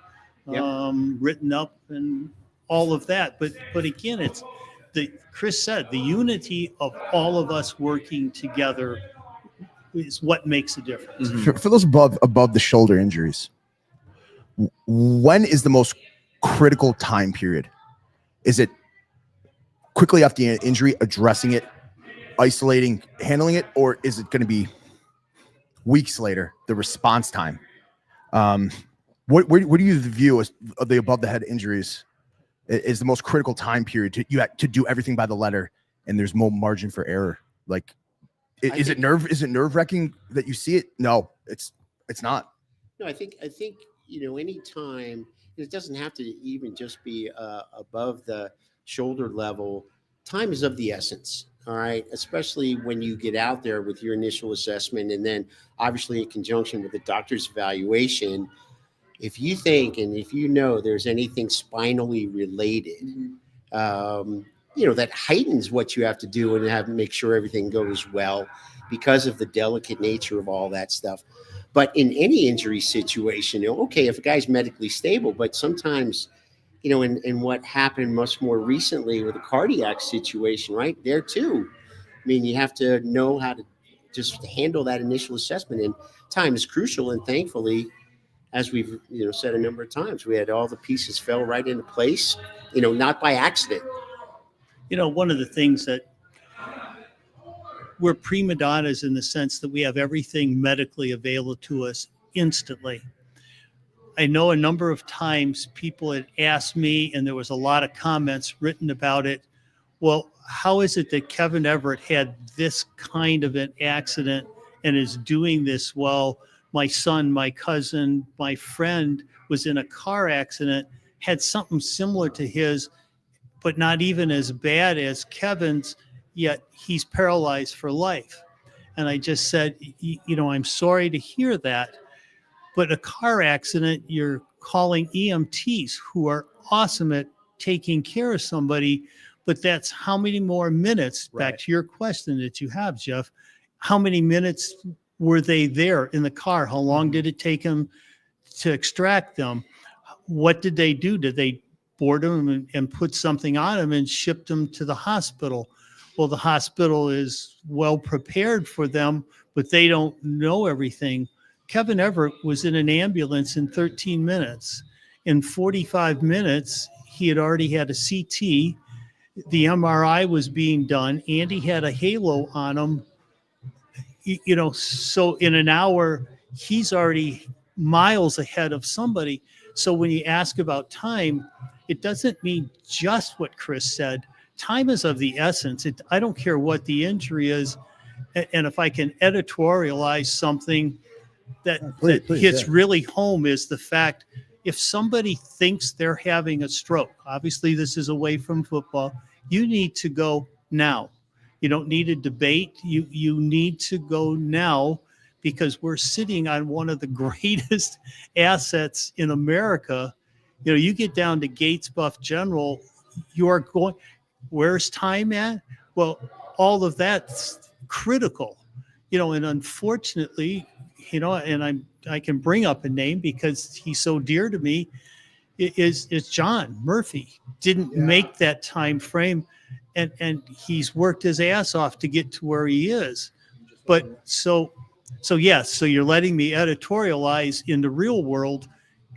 written up and all of that. But again, it's Chris said, the unity of all of us working together is what makes a difference. For those above the shoulder injuries, when is the most critical time period? Is it quickly after the injury, addressing it, isolating, handling it, or is it going to be weeks later, the response time? What do you view as the above the head injuries is the most critical time period to do everything by the letter, and there's more margin for error? Like, is it nerve wracking that you see it? No, it's not. No, I think any time, it doesn't have to even just be above the shoulder level. Time is of the essence. All right. Especially when you get out there with your initial assessment, and then obviously in conjunction with the doctor's evaluation, if you think, and if you know there's anything spinally related, that heightens what you have to do and make sure everything goes well because of the delicate nature of all that stuff. But in any injury situation, okay, if a guy's medically stable, but sometimes, in what happened much more recently with a cardiac situation, right there too. I mean, you have to know how to just handle that initial assessment, and time is crucial. And thankfully, as we've said a number of times, we had all the pieces fell right into place, not by accident. One of the things that we're prima donnas in the sense that we have everything medically available to us instantly. I know a number of times people had asked me, and there was a lot of comments written about it. Well, how is it that Kevin Everett had this kind of an accident and is doing this well? My son, my cousin, my friend was in a car accident, had something similar to his, but not even as bad as Kevin's, yet he's paralyzed for life. And I just said, I'm sorry to hear that. But a car accident, you're calling EMTs who are awesome at taking care of somebody. But that's how many more minutes, back to your question that you have, Jeff, how many minutes were they there in the car? How long did it take them to extract them? What did they do? Did they board them and put something on them and ship them to the hospital? Well, the hospital is well prepared for them, but they don't know everything. Kevin Everett was in an ambulance in 13 minutes. In 45 minutes, he had already had a CT. The MRI was being done. Andy had a halo on him. So in an hour, he's already miles ahead of somebody. So when you ask about time, it doesn't mean just what Chris said. Time is of the essence. I don't care what the injury is. And if I can editorialize something that hits really home is the fact, if somebody thinks they're having a stroke, obviously this is away from football, you need to go now. You don't need a debate. You need to go now, because we're sitting on one of the greatest assets in America. You get down to Gates Buff General, you are going, where's time at? Well, all of that's critical, and unfortunately, and I can bring up a name because he's so dear to me, is John Murphy. Didn't make that time frame, and he's worked his ass off to get to where he is. But so yes, so you're letting me editorialize in the real world,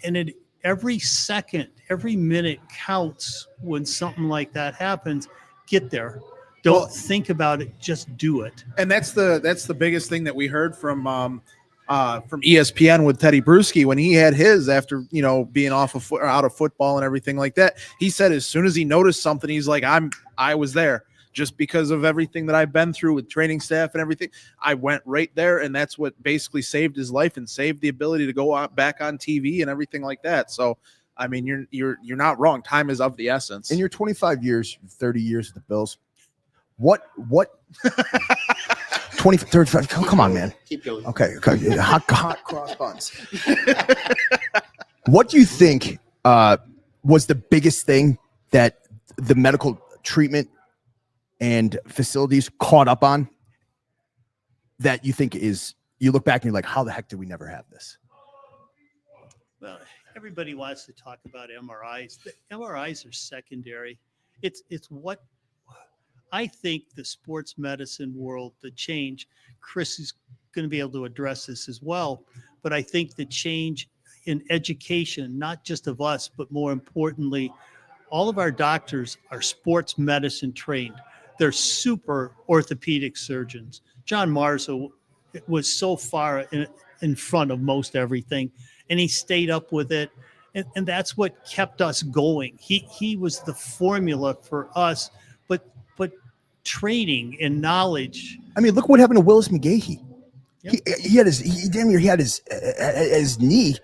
and every second, every minute counts when something like that happens. Get there. Don't think about it, just do it. And that's the biggest thing that we heard from ESPN with Teddy Bruschi when he had his, after being out of football and everything like that. He said as soon as he noticed something, he's like, I was there, just because of everything that I've been through with training staff and everything. I went right there, and that's what basically saved his life and saved the ability to go out back on TV and everything like that. So I mean, you're not wrong. Time is of the essence. In your 25 years, 30 years at the Bills, what 20, 35, come on, man. Keep going. Okay. Hot cross buns. What do you think was the biggest thing that the medical treatment and facilities caught up on that you think is, you look back and you're like, how the heck did we never have this? Well, everybody wants to talk about MRIs. The MRIs are secondary. It's what I think the sports medicine world, the change, Chris is going to be able to address this as well, but I think the change in education, not just of us, but more importantly, all of our doctors are sports medicine trained. They're super orthopedic surgeons. John Marzo was so far in front of most everything, and he stayed up with it. And that's what kept us going. He was the formula for us, but training and knowledge. I mean, look what happened to Willis McGahee. Yep. He had his knee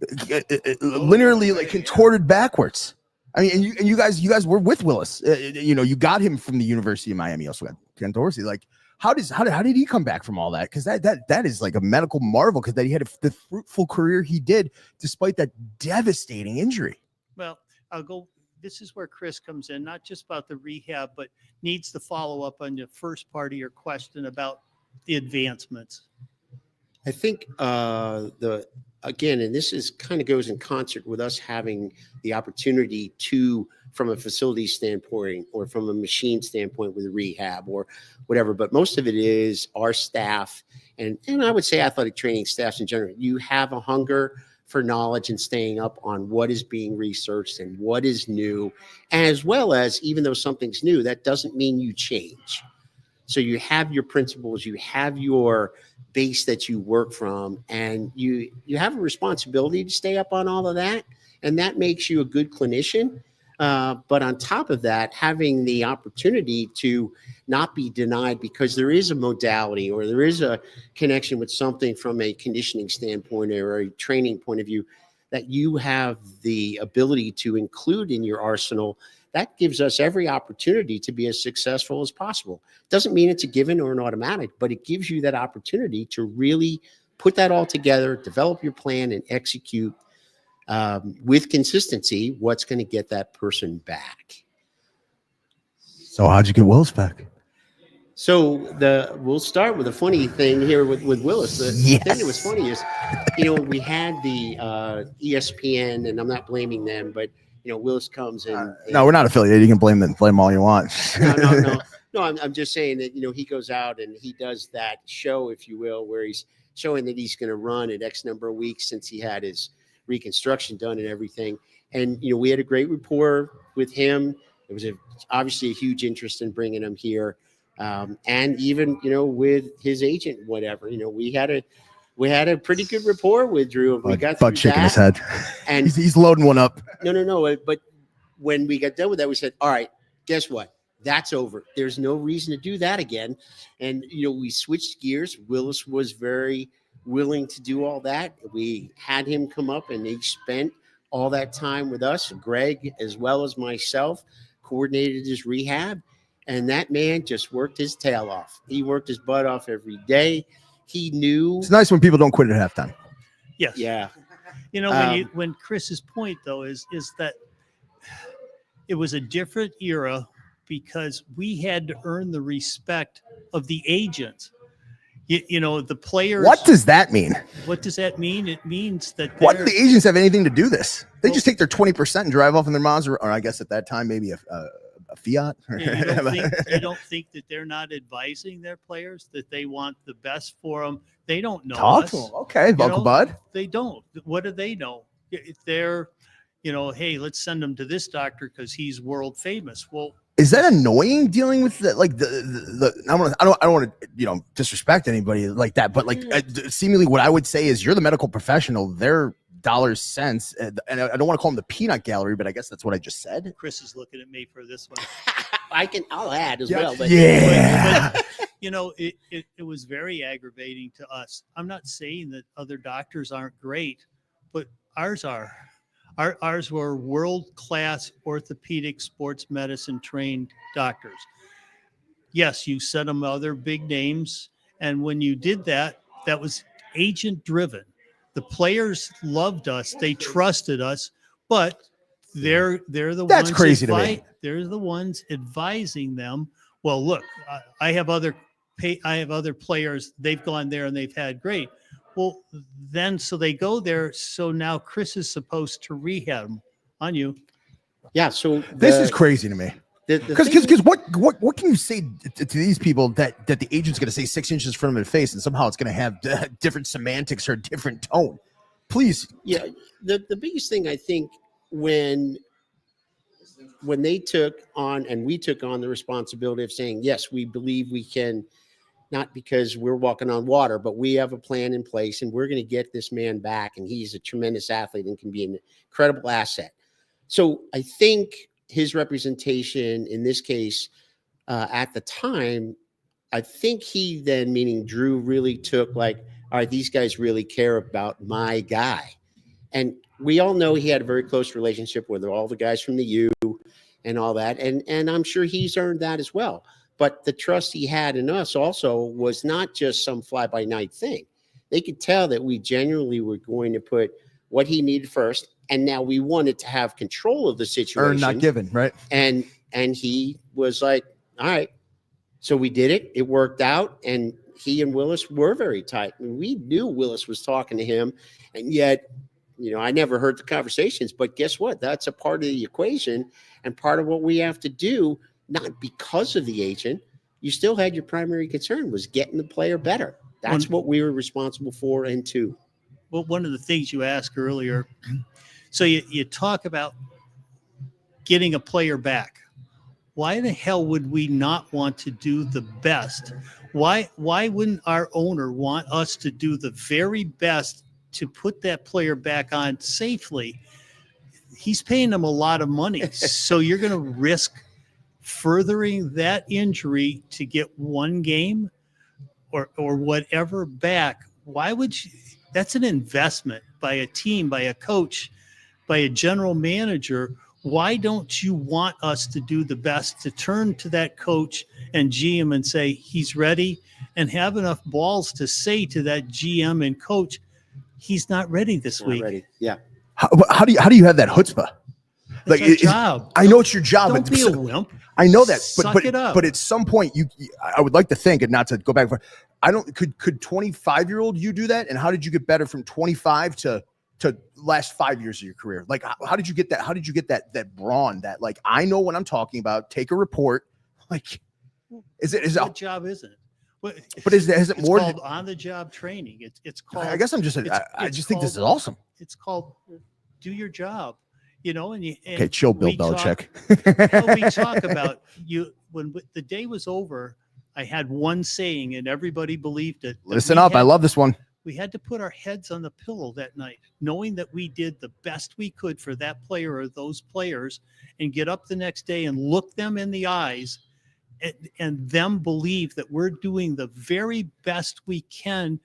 linearly like contorted backwards. I mean, and you guys were with Willis. You got him from the University of Miami. You also got Ken Dorsey. Like, how did he come back from all that? Because that is like a medical marvel, because that he had the fruitful career he did despite that devastating injury. Well, I'll go. This is where Chris comes in, not just about the rehab, but needs to follow up on the first part of your question about the advancements. I think again, and this is kind of goes in concert with us having the opportunity to, from a facility standpoint or from a machine standpoint with rehab or whatever, but most of it is our staff and I would say athletic training staffs in general. You have a hunger for knowledge and staying up on what is being researched and what is new, as well as, even though something's new, that doesn't mean you change. So you have your principles, you have your base that you work from, and you have a responsibility to stay up on all of that, and that makes you a good clinician. But on top of that, having the opportunity to not be denied because there is a modality or there is a connection with something from a conditioning standpoint or a training point of view that you have the ability to include in your arsenal, that gives us every opportunity to be as successful as possible. Doesn't mean it's a given or an automatic, but it gives you that opportunity to really put that all together, develop your plan, and execute with consistency what's going to get that person back. So how'd you get Willis back? So we'll start with a funny thing here with Willis. The thing that was funny is, we had the ESPN, and I'm not blaming them, but Willis comes in. No, we're not affiliated. You can blame them all you want. No. I'm just saying that he goes out and he does that show, if you will, where he's showing that he's going to run at X number of weeks since he had his reconstruction done and everything. And we had a great rapport with him. There was obviously a huge interest in bringing him here. And even, with his agent, whatever, we had a pretty good rapport with Drew. And we got butt shaking his head. And he's loading one up. No. But when we got done with that, we said, all right, guess what? That's over. There's no reason to do that again. And, we switched gears. Willis was very willing to do all that. We had him come up and he spent all that time with us. Greg, as well as myself, coordinated his rehab. And that man just worked his tail off. He worked his butt off every day. He knew. It's nice when people don't quit at halftime. Yes. Yeah. When Chris's point though is that it was a different era because we had to earn the respect of the agents. The players. What does that mean? What does that mean? It means that. Why do the agents have anything to do this? They just take their 20% and drive off in their Mazda, or I guess at that time maybe a Fiat. You don't think that they're not advising their players that they want the best for them? They don't know. Talk to them. Okay, Uncle Bud. They don't. What do they know? If they're, hey, let's send them to this doctor because he's world famous. Well, is that annoying dealing with the I don't want to disrespect anybody like that, but seemingly what I would say is you're the medical professional. They're dollars, cents, and I don't want to call them the peanut gallery, but I guess that's what I just said. Chris is looking at me for this one. I'll add as well. But, but it was very aggravating to us. I'm not saying that other doctors aren't great, but ours are. Ours were world-class orthopedic sports medicine trained doctors. Yes, you sent them other big names. And when you did that, that was agent driven. The players loved us. They trusted us, but they're the That's ones. Crazy to me. They're the ones advising them. Well, look, I have other players. They've gone there and they've had great. Well, then, so they go there. So now Chris is supposed to rehab them on you. Yeah. So this is crazy to me. Because what can you say to these people that the agent's going to say 6 inches from their face and somehow it's going to have different semantics or a different tone? Please. Yeah. The biggest thing I think when they took on and we took on the responsibility of saying, yes, we believe we can. Not because we're walking on water, but we have a plan in place and we're going to get this man back. And he's a tremendous athlete and can be an incredible asset. So I think his representation in this case, at the time, I think he then, meaning Drew, really took all right, these guys really care about my guy. And we all know he had a very close relationship with all the guys from the U and all that. And I'm sure he's earned that as well. But the trust he had in us also was not just some fly-by-night thing. They could tell that we genuinely were going to put what he needed first, and now we wanted to have control of the situation. Earned, not given, right? And he was like, all right. So we did it. It worked out, and he and Willis were very tight. And we knew Willis was talking to him, and yet, I never heard the conversations. But guess what? That's a part of the equation and part of what we have to do. Not because of the agent, you still had your primary concern was getting the player better. That's what we were responsible for. And two. Well, one of the things you asked earlier, so you talk about getting a player back. why the hell would we not want to do the best? Why wouldn't our owner want us to do the very best to put that player back on safely? He's paying them a lot of money. So you're going to risk furthering that injury to get one game or whatever back. Why would you? That's an investment by a team, by a coach, by a general manager. Why don't you want us to do the best, to turn to that coach and GM and say he's ready, and have enough balls to say to that GM and coach, he's not ready this week. Ready. Yeah. How do you have that chutzpah? That's our job. I know it's your job. Don't be a wimp. I know that, Suck it up. but at some point, I would like to think, and not to go back and forth, could 25-year-old you do that? And how did you get better from 25 to last 5 years of your career? Like, how did you get that? How did you get that brawn? That, like, I know what I'm talking about. Take a report. Like, what job is it? But is it more called on-the-job training? It's called. I guess I'm just. I just think this is awesome. It's called do your job. And okay, chill, Bill Belichick. We talk about you when the day was over. I had one saying, and everybody believed it. Listen up, I love this one. We had to put our heads on the pillow that night, knowing that we did the best we could for that player or those players, and get up the next day and look them in the eyes, and them believe that we're doing the very best we can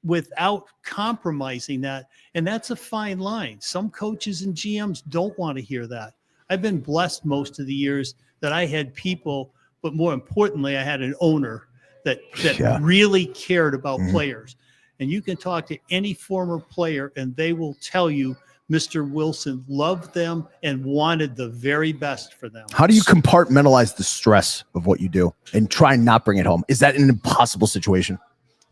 without compromising that. And that's a fine line. Some coaches and GMs don't want to hear that. I've been blessed most of the years that I had people, but more importantly, I had an owner that really cared about players. And you can talk to any former player and they will tell you Mr. Wilson loved them and wanted the very best for them. How do you compartmentalize the stress of what you do and try and not bring it home? Is that an impossible situation?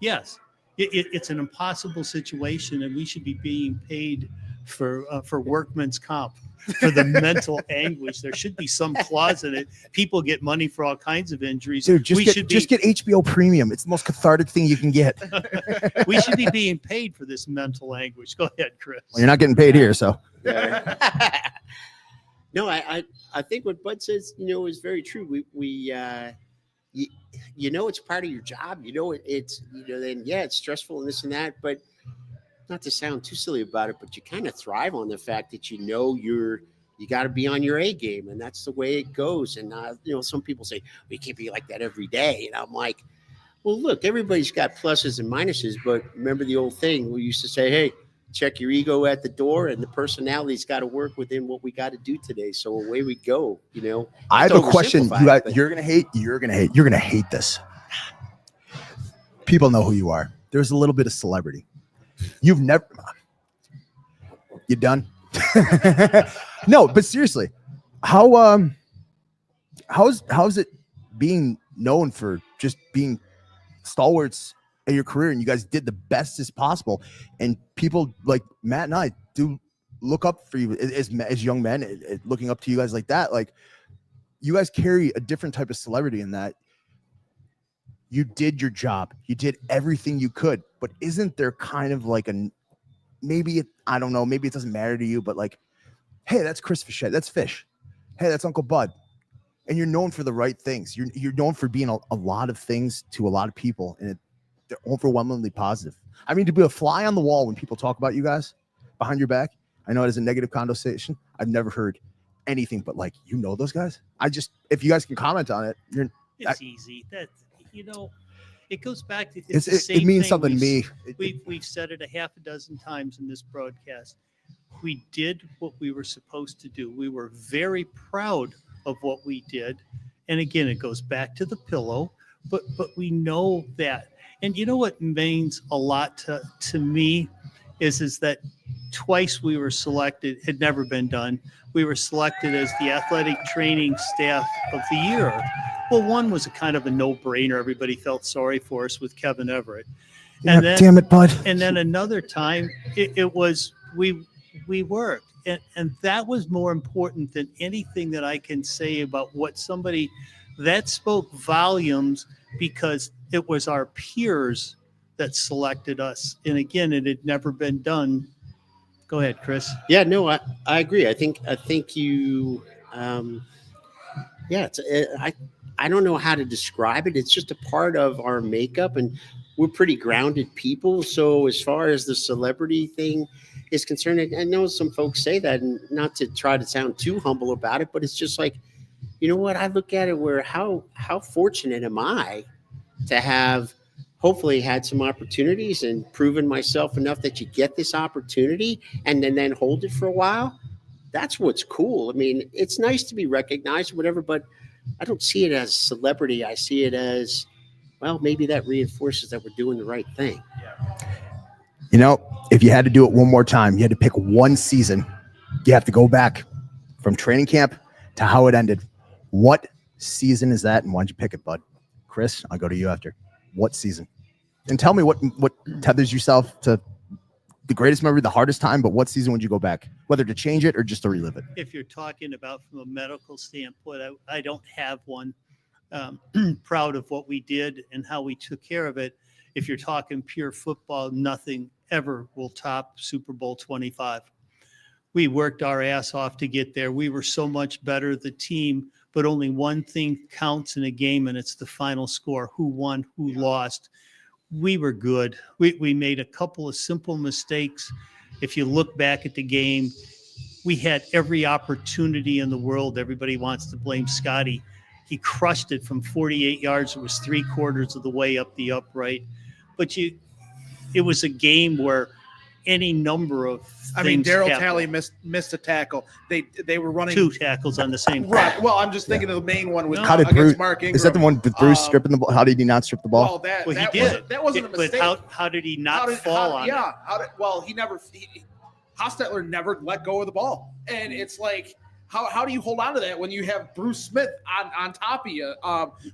Yes. It's an impossible situation, and we should be being paid for workman's comp, for the mental anguish. There should be some clause in it. People get money for all kinds of injuries. Dude, just get HBO Premium. It's the most cathartic thing you can get. We should be being paid for this mental anguish. Go ahead, Chris. Well, you're not getting paid here, so. No, I think what Bud says, is very true. It's part of your job. It's then it's stressful and this and that, but not to sound too silly about it, but you kind of thrive on the fact that you got to be on your A game, and that's the way it goes. And some people say, well, you can't be like that every day, and I'm like, well, look, everybody's got pluses and minuses, but remember the old thing we used to say, hey, check your ego at the door, and the personality's got to work within what we got to do today. So away we go. I have a question. You're gonna hate this. People know who you are. There's a little bit of celebrity. You done? No, but seriously, how's it being known for just being stalwarts in your career, and you guys did the best as possible, and people like Matt and I do look up for you as young men, looking up to you guys like that. Like, you guys carry a different type of celebrity in that you did your job, you did everything you could. But isn't there kind of like I don't know, maybe it doesn't matter to you, but like, hey, that's Chris Fischette, that's Fish, hey, that's Uncle Bud, and you're known for the right things. You're known for being a lot of things to a lot of people, and they're overwhelmingly positive. I mean, to be a fly on the wall when people talk about you guys behind your back, I know it is a negative connotation. I've never heard anything but like, those guys. If you guys can comment on it, it's easy. That it goes back to it means something to me. We've said it a half a dozen times in this broadcast. We did what we were supposed to do. We were very proud of what we did. And again, it goes back to the pillow, but we know that. And you know what means a lot to me is that twice we were selected, had never been done. We were selected as the athletic training staff of the year. Well, one was a kind of a no-brainer. Everybody felt sorry for us with Kevin Everett. And then, damn it, Bud. And then another time it was we worked. And that was more important than anything that I can say about what somebody that spoke volumes, because it was our peers that selected us. And again, it had never been done. Go ahead, Chris. Yeah, no, I agree. I think you Yeah, I don't know how to describe it. It's just a part of our makeup, and we're pretty grounded people. So as far as the celebrity thing is concerned, I know some folks say that, and not to try to sound too humble about it, but it's just like, you know what? I look at it where how fortunate am I to have hopefully had some opportunities and proven myself enough that you get this opportunity and then hold it for a while. That's what's cool. I mean, it's nice to be recognized or whatever, but I don't see it as celebrity. I see it as, well, maybe that reinforces that we're doing the right thing. You know, if you had to do it one more time, you had to pick one season. You have to go back from training camp to how it ended. What season is that, and why'd you pick it, bud? Chris, I'll go to you after. What season? And tell me what tethers yourself to the greatest memory, the hardest time, but what season would you go back, whether to change it or just to relive it? If you're talking about from a medical standpoint, I don't have one. Proud of what we did and how we took care of it. If you're talking pure football, nothing ever will top Super Bowl 25. We worked our ass off to get there. We were so much better, the team, but only one thing counts in a game, and it's the final score. Who won, who lost. We were good. We made a couple of simple mistakes. If you look back at the game, we had every opportunity in the world. Everybody wants to blame Scotty. He crushed it from 48 yards. It was 3/4 of the way up the upright. But it was a game where any number of things Daryl happened. Talley missed a tackle. They were running 2 tackles on the same play. right. Well, I'm just thinking of the main one with How did against Bruce? Mark Ingram. Is that the one with Bruce stripping the ball? How did he not strip the ball? Well, Well, he that did. That wasn't a mistake. But how did he not fall on it? Yeah. He never. Hostetler never let go of the ball, and it's like, how do you hold on to that when you have Bruce Smith on top of you?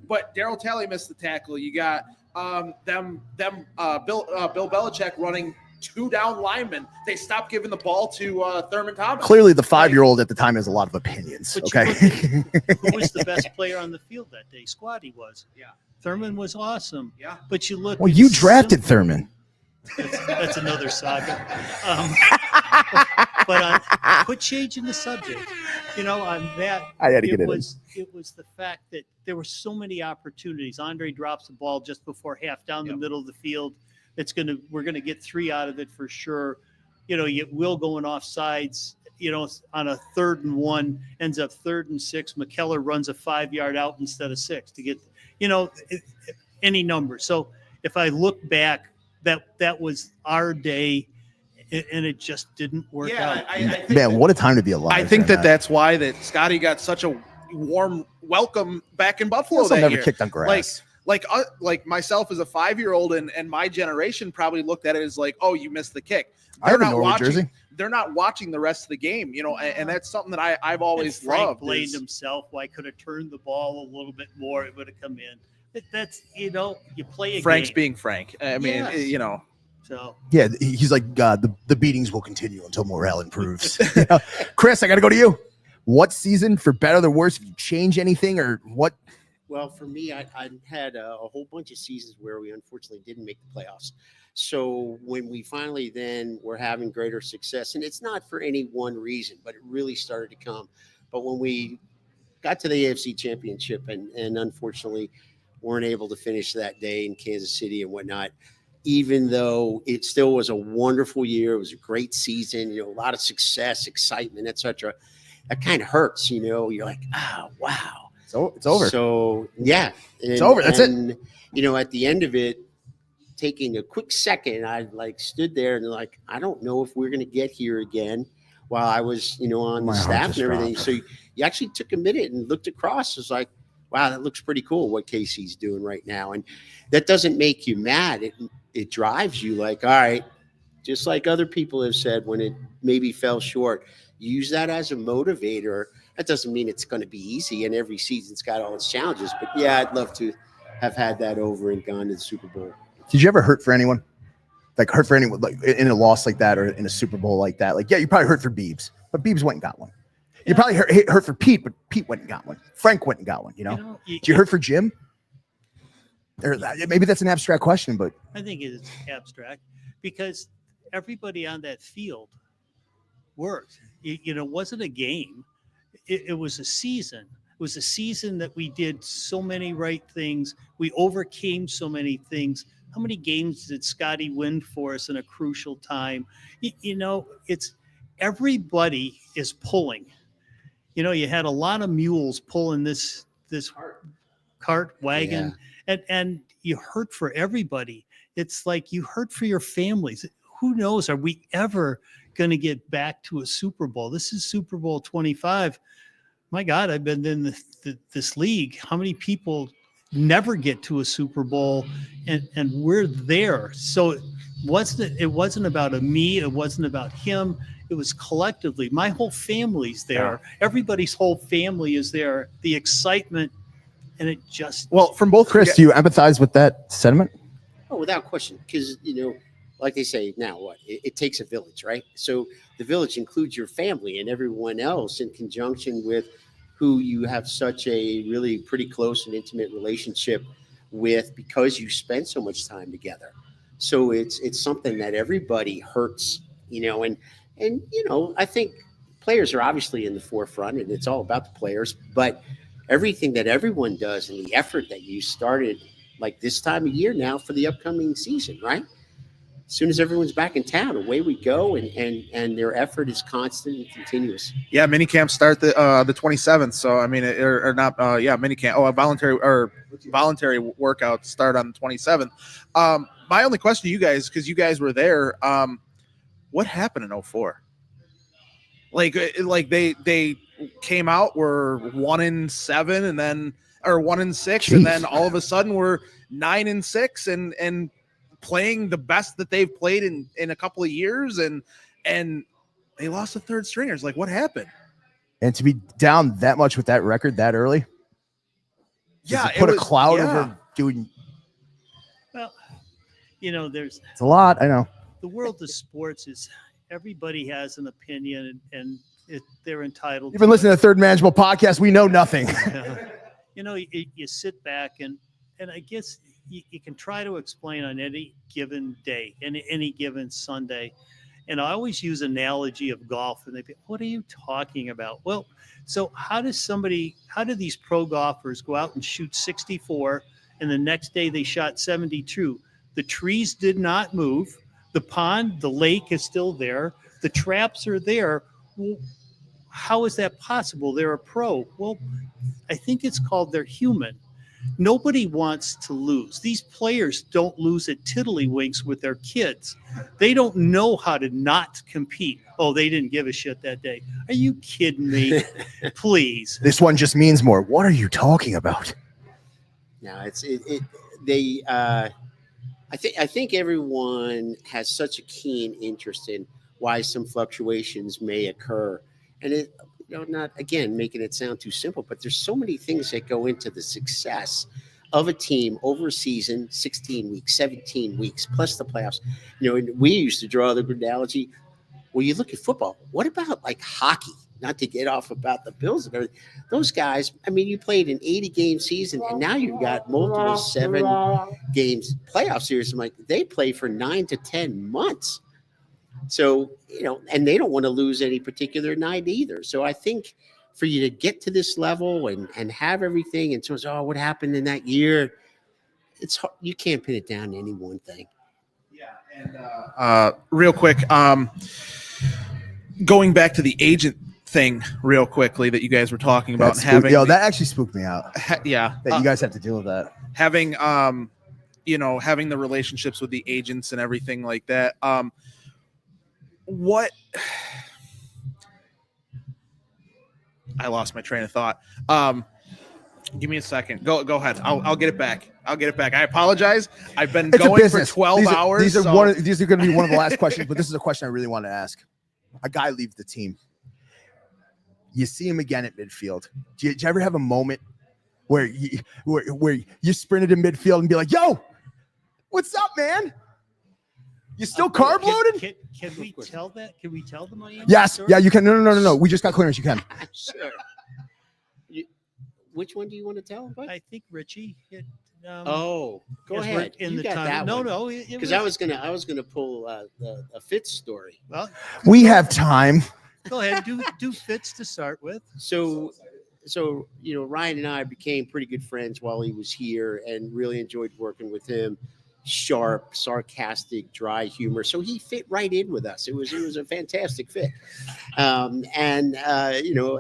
But Daryl Talley missed the tackle. You got Bill Belichick running 2 down linemen. They stopped giving the ball to Thurman Thomas. Clearly, the 5-year-old at the time has a lot of opinions. But Okay. who was the best player on the field that day? Squatty was. Yeah. Thurman was awesome. Yeah. But you look. Well, you drafted Thurman. That's another saga. Quit changing the subject. On that, I had to get it in. It was the fact that there were so many opportunities. Andre drops the ball just before half down the middle of the field. We're gonna get 3 out of it for sure. You get Will going off sides. On a 3rd and 1, ends up 3rd and 6. McKellar runs a 5-yard out instead of 6 to get, any number. So if I look back, that was our day, and it just didn't work out. I think Man, what a time to be alive. I think man. that's why that Scotty got such a warm welcome back in Buffalo. Also that never year. kicked on grass. Like myself as a 5-year-old and my generation probably looked at it as like, oh, you missed the kick. I have a Norway jersey. They're not watching the rest of the game, and that's something that I've always Frank loved. blamed himself. Well, I could have turned the ball a little bit more. It would have come in. That's you play a Frank's game. being Frank. I mean, Yes. So Yeah, he's like, the beatings will continue until morale improves. Chris, I got to go to you. What season, for better or worse, if you change anything or what? Well, for me, I had a whole bunch of seasons where we unfortunately didn't make the playoffs. So when we finally then were having greater success, and it's not for any one reason, but it really started to come. But when we got to the AFC Championship and unfortunately weren't able to finish that day in Kansas City and whatnot, even though it still was a wonderful year, it was a great season, a lot of success, excitement, etc. That kind of hurts, you're like, oh, wow. So it's over. So, yeah. It's over. That's it. At the end of it, taking a quick second, I stood there and I don't know if we're going to get here again while I was, on the staff and everything. So you actually took a minute and looked across. It's like, wow, that looks pretty cool what Casey's doing right now. And that doesn't make you mad. It drives you all right, just like other people have said when it maybe fell short, use that as a motivator. That doesn't mean it's going to be easy, and every season's got all its challenges. But yeah, I'd love to have had that over and gone to the Super Bowl. Did you ever hurt for anyone? Hurt for anyone, in a loss like that or in a Super Bowl like that? You probably hurt for Biebs, but Biebs went and got one. You probably hurt for Pete, but Pete went and got one. Frank went and got one, Did you hurt for Jim? Or maybe that's an abstract question, but I think it's abstract because everybody on that field worked. It wasn't a game. It was a season. It was a season that we did so many right things. We overcame so many things. How many games did Scotty win for us in a crucial time? It's everybody is pulling. You had a lot of mules pulling this cart wagon, and you hurt for everybody. It's like you hurt for your families. Who knows? Are we ever going to get back to a Super Bowl? This is Super Bowl 25. My God, I've been in this league. How many people never get to a Super Bowl, and we're there? So it wasn't about me. It wasn't about him. It was collectively. My whole family's there. Yeah. Everybody's whole family is there. The excitement, and it just. Well, from both, Chris, do you empathize with that sentiment? Oh, without question, because like they say now, it takes a village, right? So the village includes your family and everyone else in conjunction with who you have such a really pretty close and intimate relationship with because you spend so much time together. So it's something that everybody hurts, and I think players are obviously in the forefront and it's all about the players, but everything that everyone does and the effort that you started like this time of year now for the upcoming season, right? As soon as everyone's back in town, away we go, and their effort is constant and continuous. Yeah, mini camps start the 27th. So I mean, or not? Mini camp. Oh, voluntary workouts start on the 27th. My only question to you guys, because you guys were there, what happened in 2004? Like they came out, were 1-7, and then or 1-6, and then all of a sudden we're 9-6, and playing the best that they've played in a couple of years, and they lost the third stringers. Like, what happened? And to be down that much with that record that early, yeah, put a cloud over doing. Well, it's a lot. I know. The world of sports is everybody has an opinion, and they're entitled. You've been listening to the Third Manageable podcast. We know nothing. You sit back and I guess you can try to explain on any given day, any given Sunday. And I always use analogy of golf, and they say, what are you talking about? Well, so how do these pro golfers go out and shoot 64, and the next day they shot 72? The trees did not move. The pond, the lake is still there. The traps are there. Well, how is that possible? They're a pro. Well, I think it's called they're human. Nobody wants to lose. These players don't lose at tiddlywinks with their kids. They don't know how to not compete. Oh, they didn't give a shit that day. Are you kidding me? Please. This one just means more. What are you talking about? No, I think everyone has such a keen interest in why some fluctuations may occur, and not again making it sound too simple, but there's so many things that go into the success of a team over a season, 16 weeks, 17 weeks, plus the playoffs. And we used to draw the analogy. Well, you look at football. What about like hockey? Not to get off about the Bills and everything. Those guys, I mean, you played an 80-game season, and now you've got multiple 7 games playoff series. I'm like, they play for 9 to 10 months. So, and they don't want to lose any particular night either. So I think for you to get to this level and have everything, and so, what happened in that year? It's hard. You can't pin it down to any one thing. Yeah, and real quick, going back to the agent thing real quickly that you guys were talking about, that actually spooked me out. That you guys have to deal with that. Having having the relationships with the agents and everything like that. What I lost my train of thought. Give me a second. Go ahead. I'll get it back. I apologize. I've been going for 12 hours. These are going to be one of the last questions, but this is a question I really want to ask. A guy leaves the team. You see him again at midfield. Did you ever have a moment where you sprinted in midfield and be like, "Yo, what's up, man? You still carb loaded?" Can we tell that? Can we tell them? Yes. Yeah, you can. No. We just got clearance. You can. Sure. Which one do you want to tell? Bud? I think Richie. Go ahead. In you the got time. that No, one. Because I was gonna pull a Fitz story. Well, we have time. Go ahead. Do Fitz to start with. So so Ryan and I became pretty good friends while he was here, and really enjoyed working with him. Sharp, sarcastic, dry humor. So he fit right in with us. It was a fantastic fit.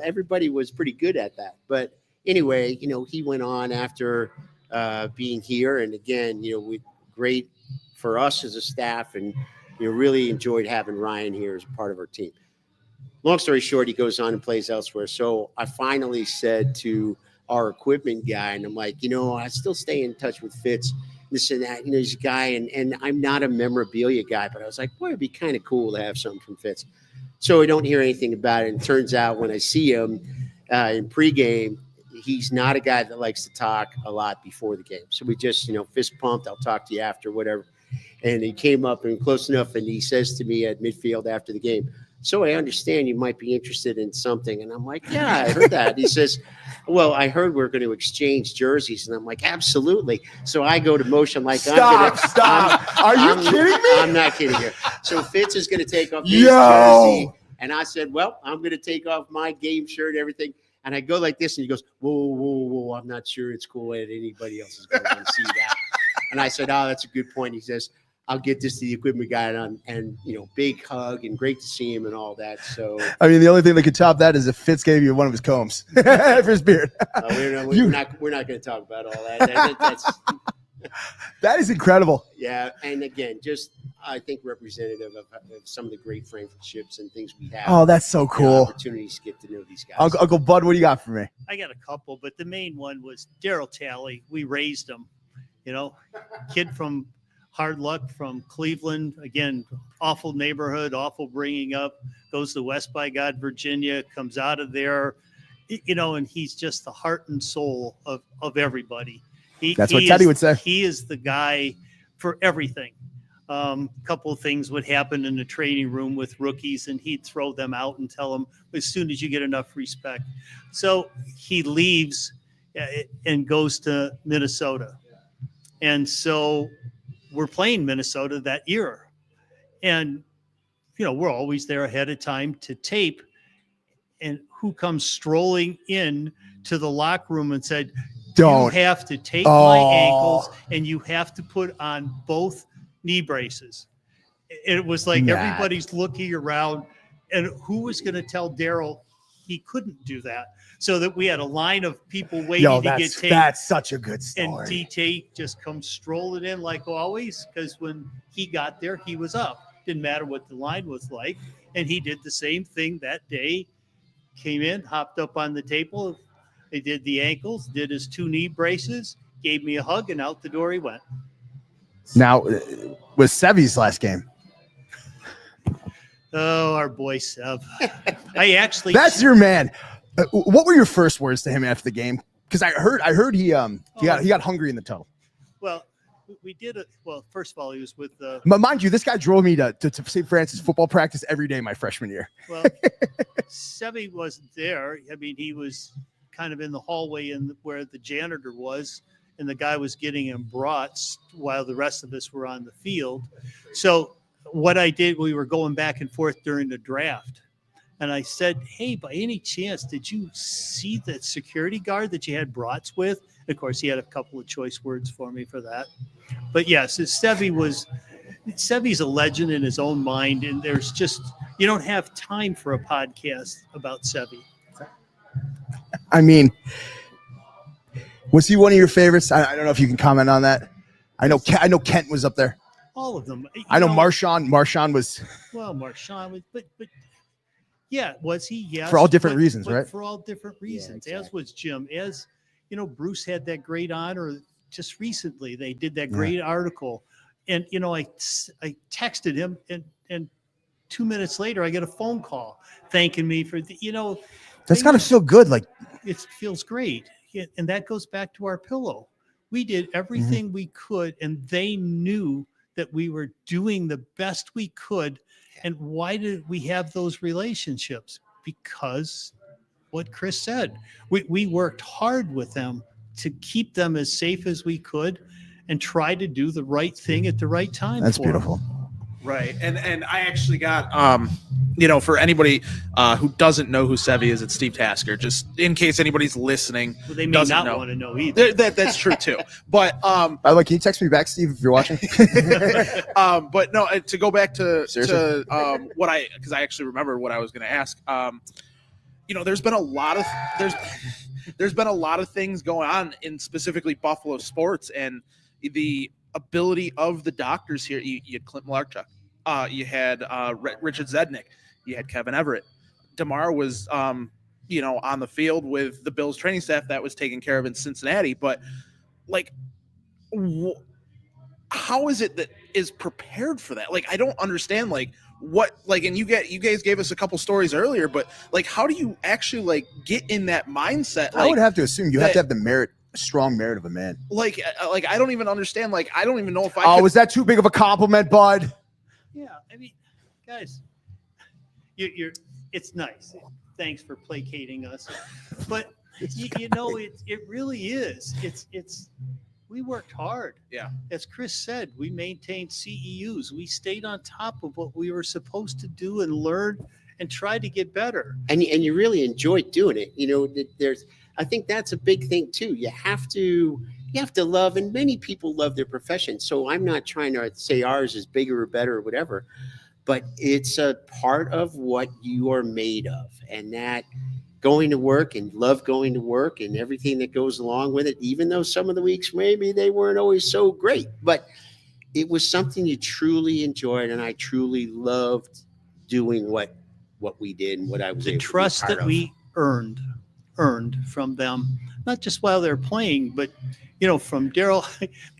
Everybody was pretty good at that. But anyway, he went on after being here. And again, great for us as a staff, and really enjoyed having Ryan here as a part of our team. Long story short, he goes on and plays elsewhere. So I finally said to our equipment guy, and I'm like, I still stay in touch with Fitz, this and that. He's a guy, and I'm not a memorabilia guy, but I was like, boy, it'd be kind of cool to have something from Fitz. So I don't hear anything about it. And it turns out when I see him in pregame, he's not a guy that likes to talk a lot before the game. So we just, fist pumped. I'll talk to you after, whatever. And he came up and close enough, and he says to me at midfield after the game, so I understand you might be interested in something. And I'm like, yeah, I heard that. He says, well, I heard we're going to exchange jerseys. And I'm like, absolutely. So I go to motion like, Stop. Are you kidding me? I'm not kidding you. So Fitz is going to take off his jersey. And I said, well, I'm going to take off my game shirt, everything. And I go like this, and he goes, whoa, I'm not sure it's cool that anybody else is going to want to see that. And I said, oh, that's a good point. He says, I'll get this to the equipment guy, and big hug and great to see him and all that. So I mean, the only thing that could top that is if Fitz gave you one of his combs for his beard. We're not going to talk about all that. That is incredible. Yeah, and again, just I think representative of some of the great friendships and things we have. Oh, that's so cool. Opportunities to get to know these guys. Uncle Bud, what do you got for me? I got a couple, but the main one was Daryl Talley. We raised him, kid from hard luck from Cleveland. Again, awful neighborhood, awful bringing up, goes to West by God, Virginia, comes out of there, and he's just the heart and soul of everybody. That's what Teddy would say. He is the guy for everything. A couple of things would happen in the training room with rookies, and he'd throw them out and tell them as soon as you get enough respect. So he leaves and goes to Minnesota. And so we're playing Minnesota that year. And, we're always there ahead of time to tape. And who comes strolling in to the locker room and said, you have to take my ankles and you have to put on both knee braces. It was like everybody's looking around, and who was going to tell Daryl he couldn't do that? So that we had a line of people waiting to get taped. That's such a good story. And DT just comes strolling in like always, because when he got there, he was up. Didn't matter what the line was like. And he did the same thing that day. Came in, hopped up on the table. They did the ankles, did his 2 knee braces, gave me a hug, and out the door he went. Now, was Sevy's last game? Oh, our boy Sev. That's your man. What were your first words to him after the game? Because I heard he got hungry in the tunnel. Well, we did it. Well, first of all, he was with mind you, this guy drove me to St. Francis football practice every day my freshman year. Well, Sevy wasn't there. I mean, he was kind of in the hallway where the janitor was, and the guy was getting him brats while the rest of us were on the field. So what I did, we were going back and forth during the draft. And I said, hey, by any chance, did you see that security guard that you had brats with? Of course, he had a couple of choice words for me for that. But yes, Sevy's a legend in his own mind. And there's just, you don't have time for a podcast about Sevy. I mean, was he one of your favorites? I don't know if you can comment on that. I know Kent was up there. All of them. I know Marshawn was. Well, Marshawn was, but yeah, was he? Yes. For all different reasons, right? For all different reasons, exactly. As was Jim. As Bruce had that great honor just recently. They did that great article, and I texted him, and 2 minutes later, I get a phone call thanking me for the. That's got to feel good. Like it feels great, and that goes back to our pillow. We did everything we could, and they knew that we were doing the best we could. And why did we have those relationships? Because what Chris said, we worked hard with them to keep them as safe as we could and try to do the right thing at the right time. That's beautiful. Right. And I actually got for anybody who doesn't know who Sevy is, it's Steve Tasker. Just in case anybody's listening, Well, they may doesn't not know. want to know either. That's true too. But By the way, can you text me back, Steve, if you're watching? but no, to go back to Seriously? because I actually remember what I was going to ask. There's been a lot of there's been a lot of things going on in specifically Buffalo sports, and the ability of the doctors here. You had Clint Malarchuk, you had Richard Zednick, you had Kevin Everett. DeMar was on the field with the Bills training staff that was taken care of in Cincinnati. But like, how is it that is prepared for that? Like, I don't understand. Like, what? Like, and you guys gave us a couple stories earlier, but like, how do you actually like get in that mindset? I would have to assume you have to have the strong merit of a man. Like I don't even understand. Like, I don't even know if I. Oh, was that too big of a compliment, bud? Yeah, I mean, guys, you're it's nice. Thanks for placating us, but it really is. It's we worked hard. Yeah. As Chris said, we maintained CEUs. We stayed on top of what we were supposed to do and learn and try to get better. And you really enjoyed doing it. I think that's a big thing too. You have to love, and many people love their profession. So I'm not trying to say ours is bigger or better or whatever, but it's a part of what you are made of, and that going to work and love going to work and everything that goes along with it, even though some of the weeks maybe they weren't always so great, but it was something you truly enjoyed. And I truly loved doing what we did and what I was able to be trust part that of. we earned from them, not just while they're playing, but from Daryl,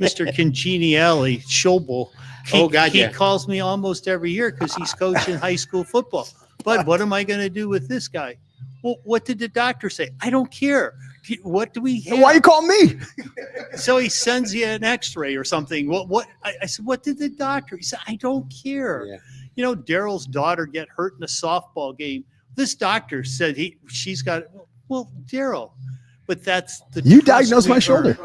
Mr. Congeniality, Schobel. He calls me almost every year because he's coaching high school football. But what am I going to do with this guy? Well, what did the doctor say? I don't care. What do we have? Why you call me? So he sends you an X-ray or something. What? I said, what did the doctor? He said, I don't care. Yeah. Daryl's daughter get hurt in a softball game. This doctor said she's got. Well, Daryl, but that's the. You diagnosed my shoulder.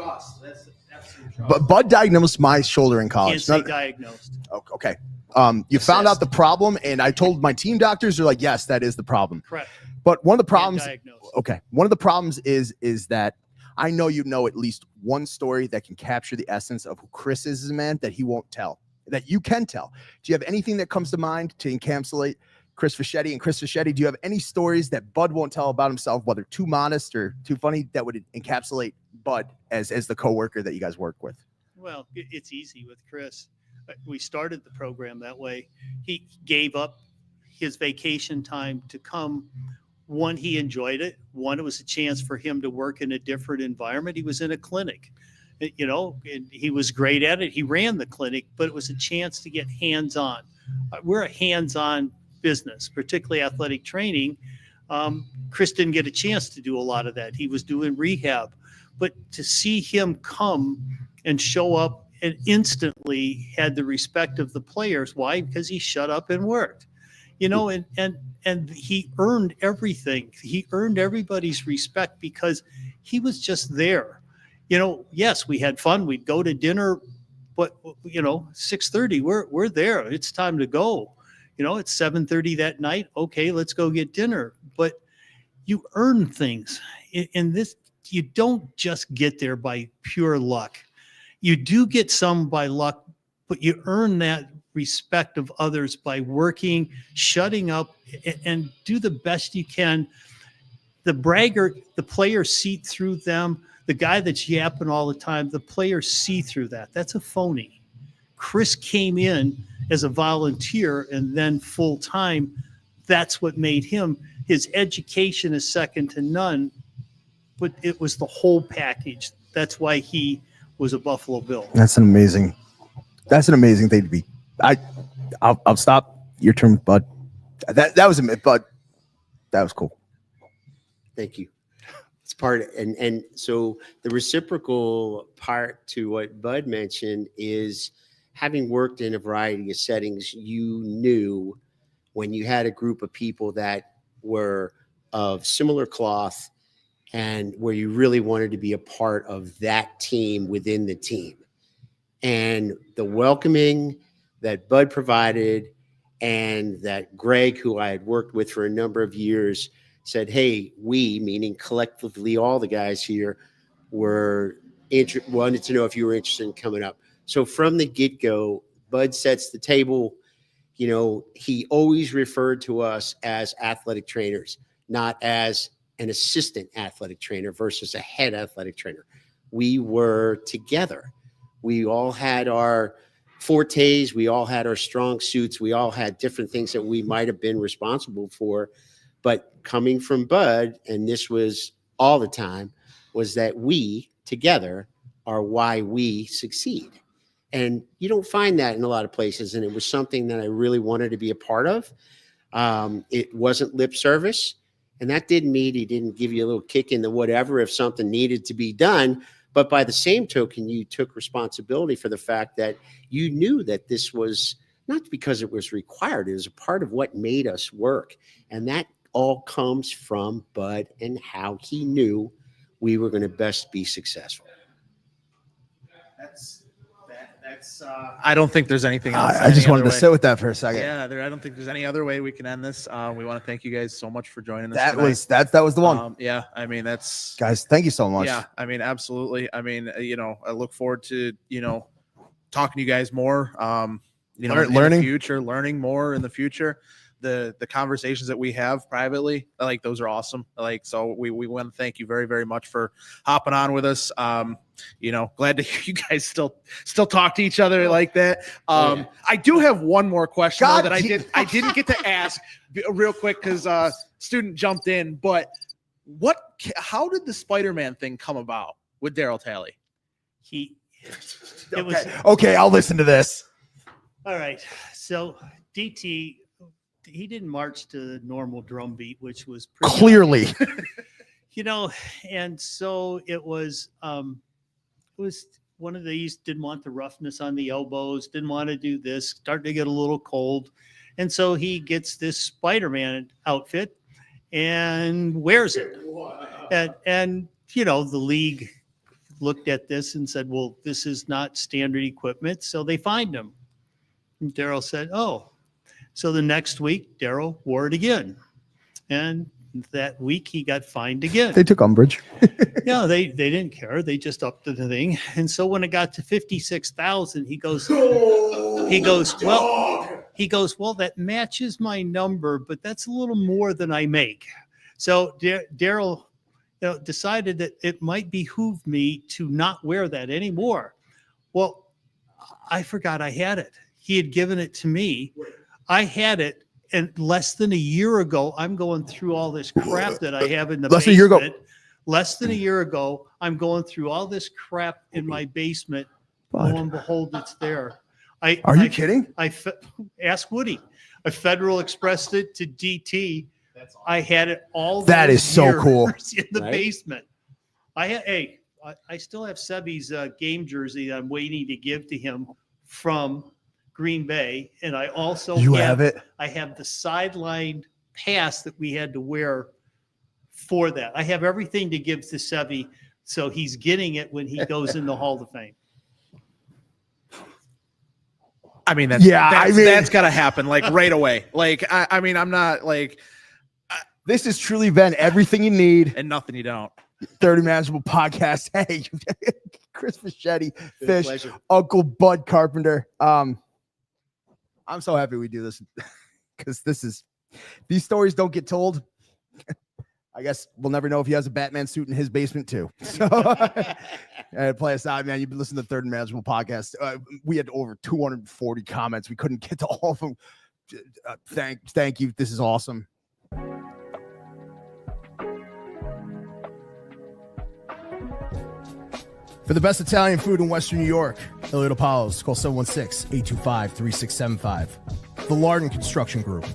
But Bud diagnosed my shoulder in college. Can't say diagnosed. Okay. You found out the problem, and I told my team doctors, they're like, yes, that is the problem. Correct. But one of the problems, diagnosed. One of the problems is that I know at least one story that can capture the essence of who Chris is as a man that he won't tell, that you can tell. Do you have anything that comes to mind to encapsulate Chris Fischetti? And Chris Fischetti, do you have any stories that Bud won't tell about himself, whether too modest or too funny, that would encapsulate Bud as the coworker that you guys work with? Well, it's easy with Chris. We started the program that way. He gave up his vacation time to come. One, he enjoyed it. One, it was a chance for him to work in a different environment. He was in a clinic, and he was great at it. He ran the clinic, but it was a chance to get hands-on. We're a hands-on business, particularly athletic training. Chris didn't get a chance to do a lot of that. He was doing rehab, but to see him come and show up and instantly had the respect of the players. Why? Because he shut up and worked, and he earned everything. He earned everybody's respect because he was just there. Yes, we had fun. We'd go to dinner, but 6:30, we're there. It's time to go. It's 7:30 that night. Okay, let's go get dinner. But you earn things in this. You don't just get there by pure luck. You do get some by luck, but you earn that respect of others by working, shutting up, and do the best you can. The braggart, the players see through them. The guy that's yapping all the time, the players see through that. That's a phony. Chris came in as a volunteer and then full time. That's what made him. His education is second to none, but it was the whole package. That's why he was a Buffalo Bill. That's an amazing thing to be. I'll stop. Your turn, Bud. That was Bud. That was cool. Thank you. It's part, and so the reciprocal part to what Bud mentioned is having worked in a variety of settings, you knew when you had a group of people that were of similar cloth and where you really wanted to be a part of that team within the team. And the welcoming, that Bud provided, and that Greg, who I had worked with for a number of years, said, hey, we, meaning collectively all the guys here, wanted to know if you were interested in coming up. So from the get-go, Bud sets the table. You know, he always referred to us as athletic trainers, not as an assistant athletic trainer versus a head athletic trainer. We were together. We all had our fortes. We all had our strong suits. We all had different things that we might have been responsible for. But coming from Bud, and this was all the time, was that we together are why we succeed. And you don't find that in a lot of places. And it was something that I really wanted to be a part of. It wasn't lip service. And that didn't mean he didn't give you a little kick in the whatever if something needed to be done. But by the same token, you took responsibility for the fact that you knew that this was not because it was required. It was a part of what made us work. And that all comes from Bud and how he knew we were going to best be successful. I don't think there's anything else. I just wanted to sit with that for a second. Yeah, I don't think there's any other way we can end this. We want to thank you guys so much for joining us. That tonight. was the one. Yeah, I mean, that's guys. Thank you so much. Yeah, I mean, absolutely. I mean, I look forward to talking to you guys more. In the future, learning more in the future. The conversations that we have privately, like, those are awesome. Like, so we want to thank you very, very much for hopping on with us. Glad to hear you guys still talk to each other like that. I do have one more question that I didn't get to ask real quick because student jumped in. But how did the Spider-Man thing come about with Daryl Talley? Okay, I'll listen to this. All right. So DT, he didn't march to the normal drum beat, which was pretty clearly, and so it was one of these, didn't want the roughness on the elbows, didn't want to do this, starting to get a little cold. And so he gets this Spider-Man outfit and wears it. And the league looked at this and said, well, this is not standard equipment. So they fined him. And Daryl said, oh. So the next week, Daryl wore it again. And that week, he got fined again. They took umbrage. Yeah, they didn't care. They just upped the thing. And so when it got to 56,000, he goes, well, that matches my number, but that's a little more than I make. So Daryl decided that it might behoove me to not wear that anymore. Well, I forgot I had it. He had given it to me. I had it, and less than a year ago, I'm going through all this crap that I have in the basement. Less than a year ago, I'm going through all this crap in my basement. Lo and behold, it's there. Are you kidding? Ask Woody. I Federal Expressed it to DT. I had it all. That is so cool. In the basement. I still have Sebi's game jersey that I'm waiting to give to him from Green Bay, and I also have it. I have the sideline pass that we had to wear for that. I have everything to give to Sebi, so he's getting it when he goes in the Hall of Fame. I mean, that's got to happen like right away. Like, I'm not like. This has truly been everything you need and nothing you don't. 30 Manageable Podcast. Hey, Chris Fischetti, Fish, Uncle Bud Carpenter. I'm so happy we do this because these stories don't get told. I guess we'll never know if he has a Batman suit in his basement too. So play us out, man. You've been listening to the Third and Manageable Podcast. We had over 240 comments. We couldn't get to all of them. Thank you. This is awesome. For the best Italian food in Western New York, Elliot Apollo's, call 716-825-3675. The Lardon Construction Group.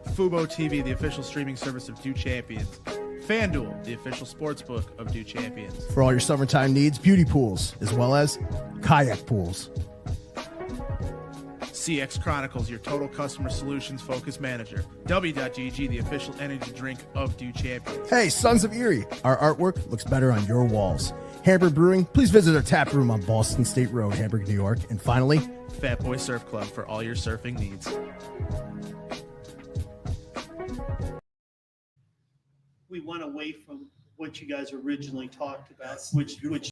Fubo TV, the official streaming service of Do Champions. FanDuel, the official sportsbook of Do Champions. For all your summertime needs, beauty pools, as well as kayak pools. CX Chronicles, your total customer solutions focused manager. W.GG, the official energy drink of Do Champions. Hey, Sons of Erie, our artwork looks better on your walls. Hamburg Brewing. Please visit our tap room on Boston State Road, Hamburg, New York. And finally, Fat Boy Surf Club for all your surfing needs. We went away from what you guys originally talked about, which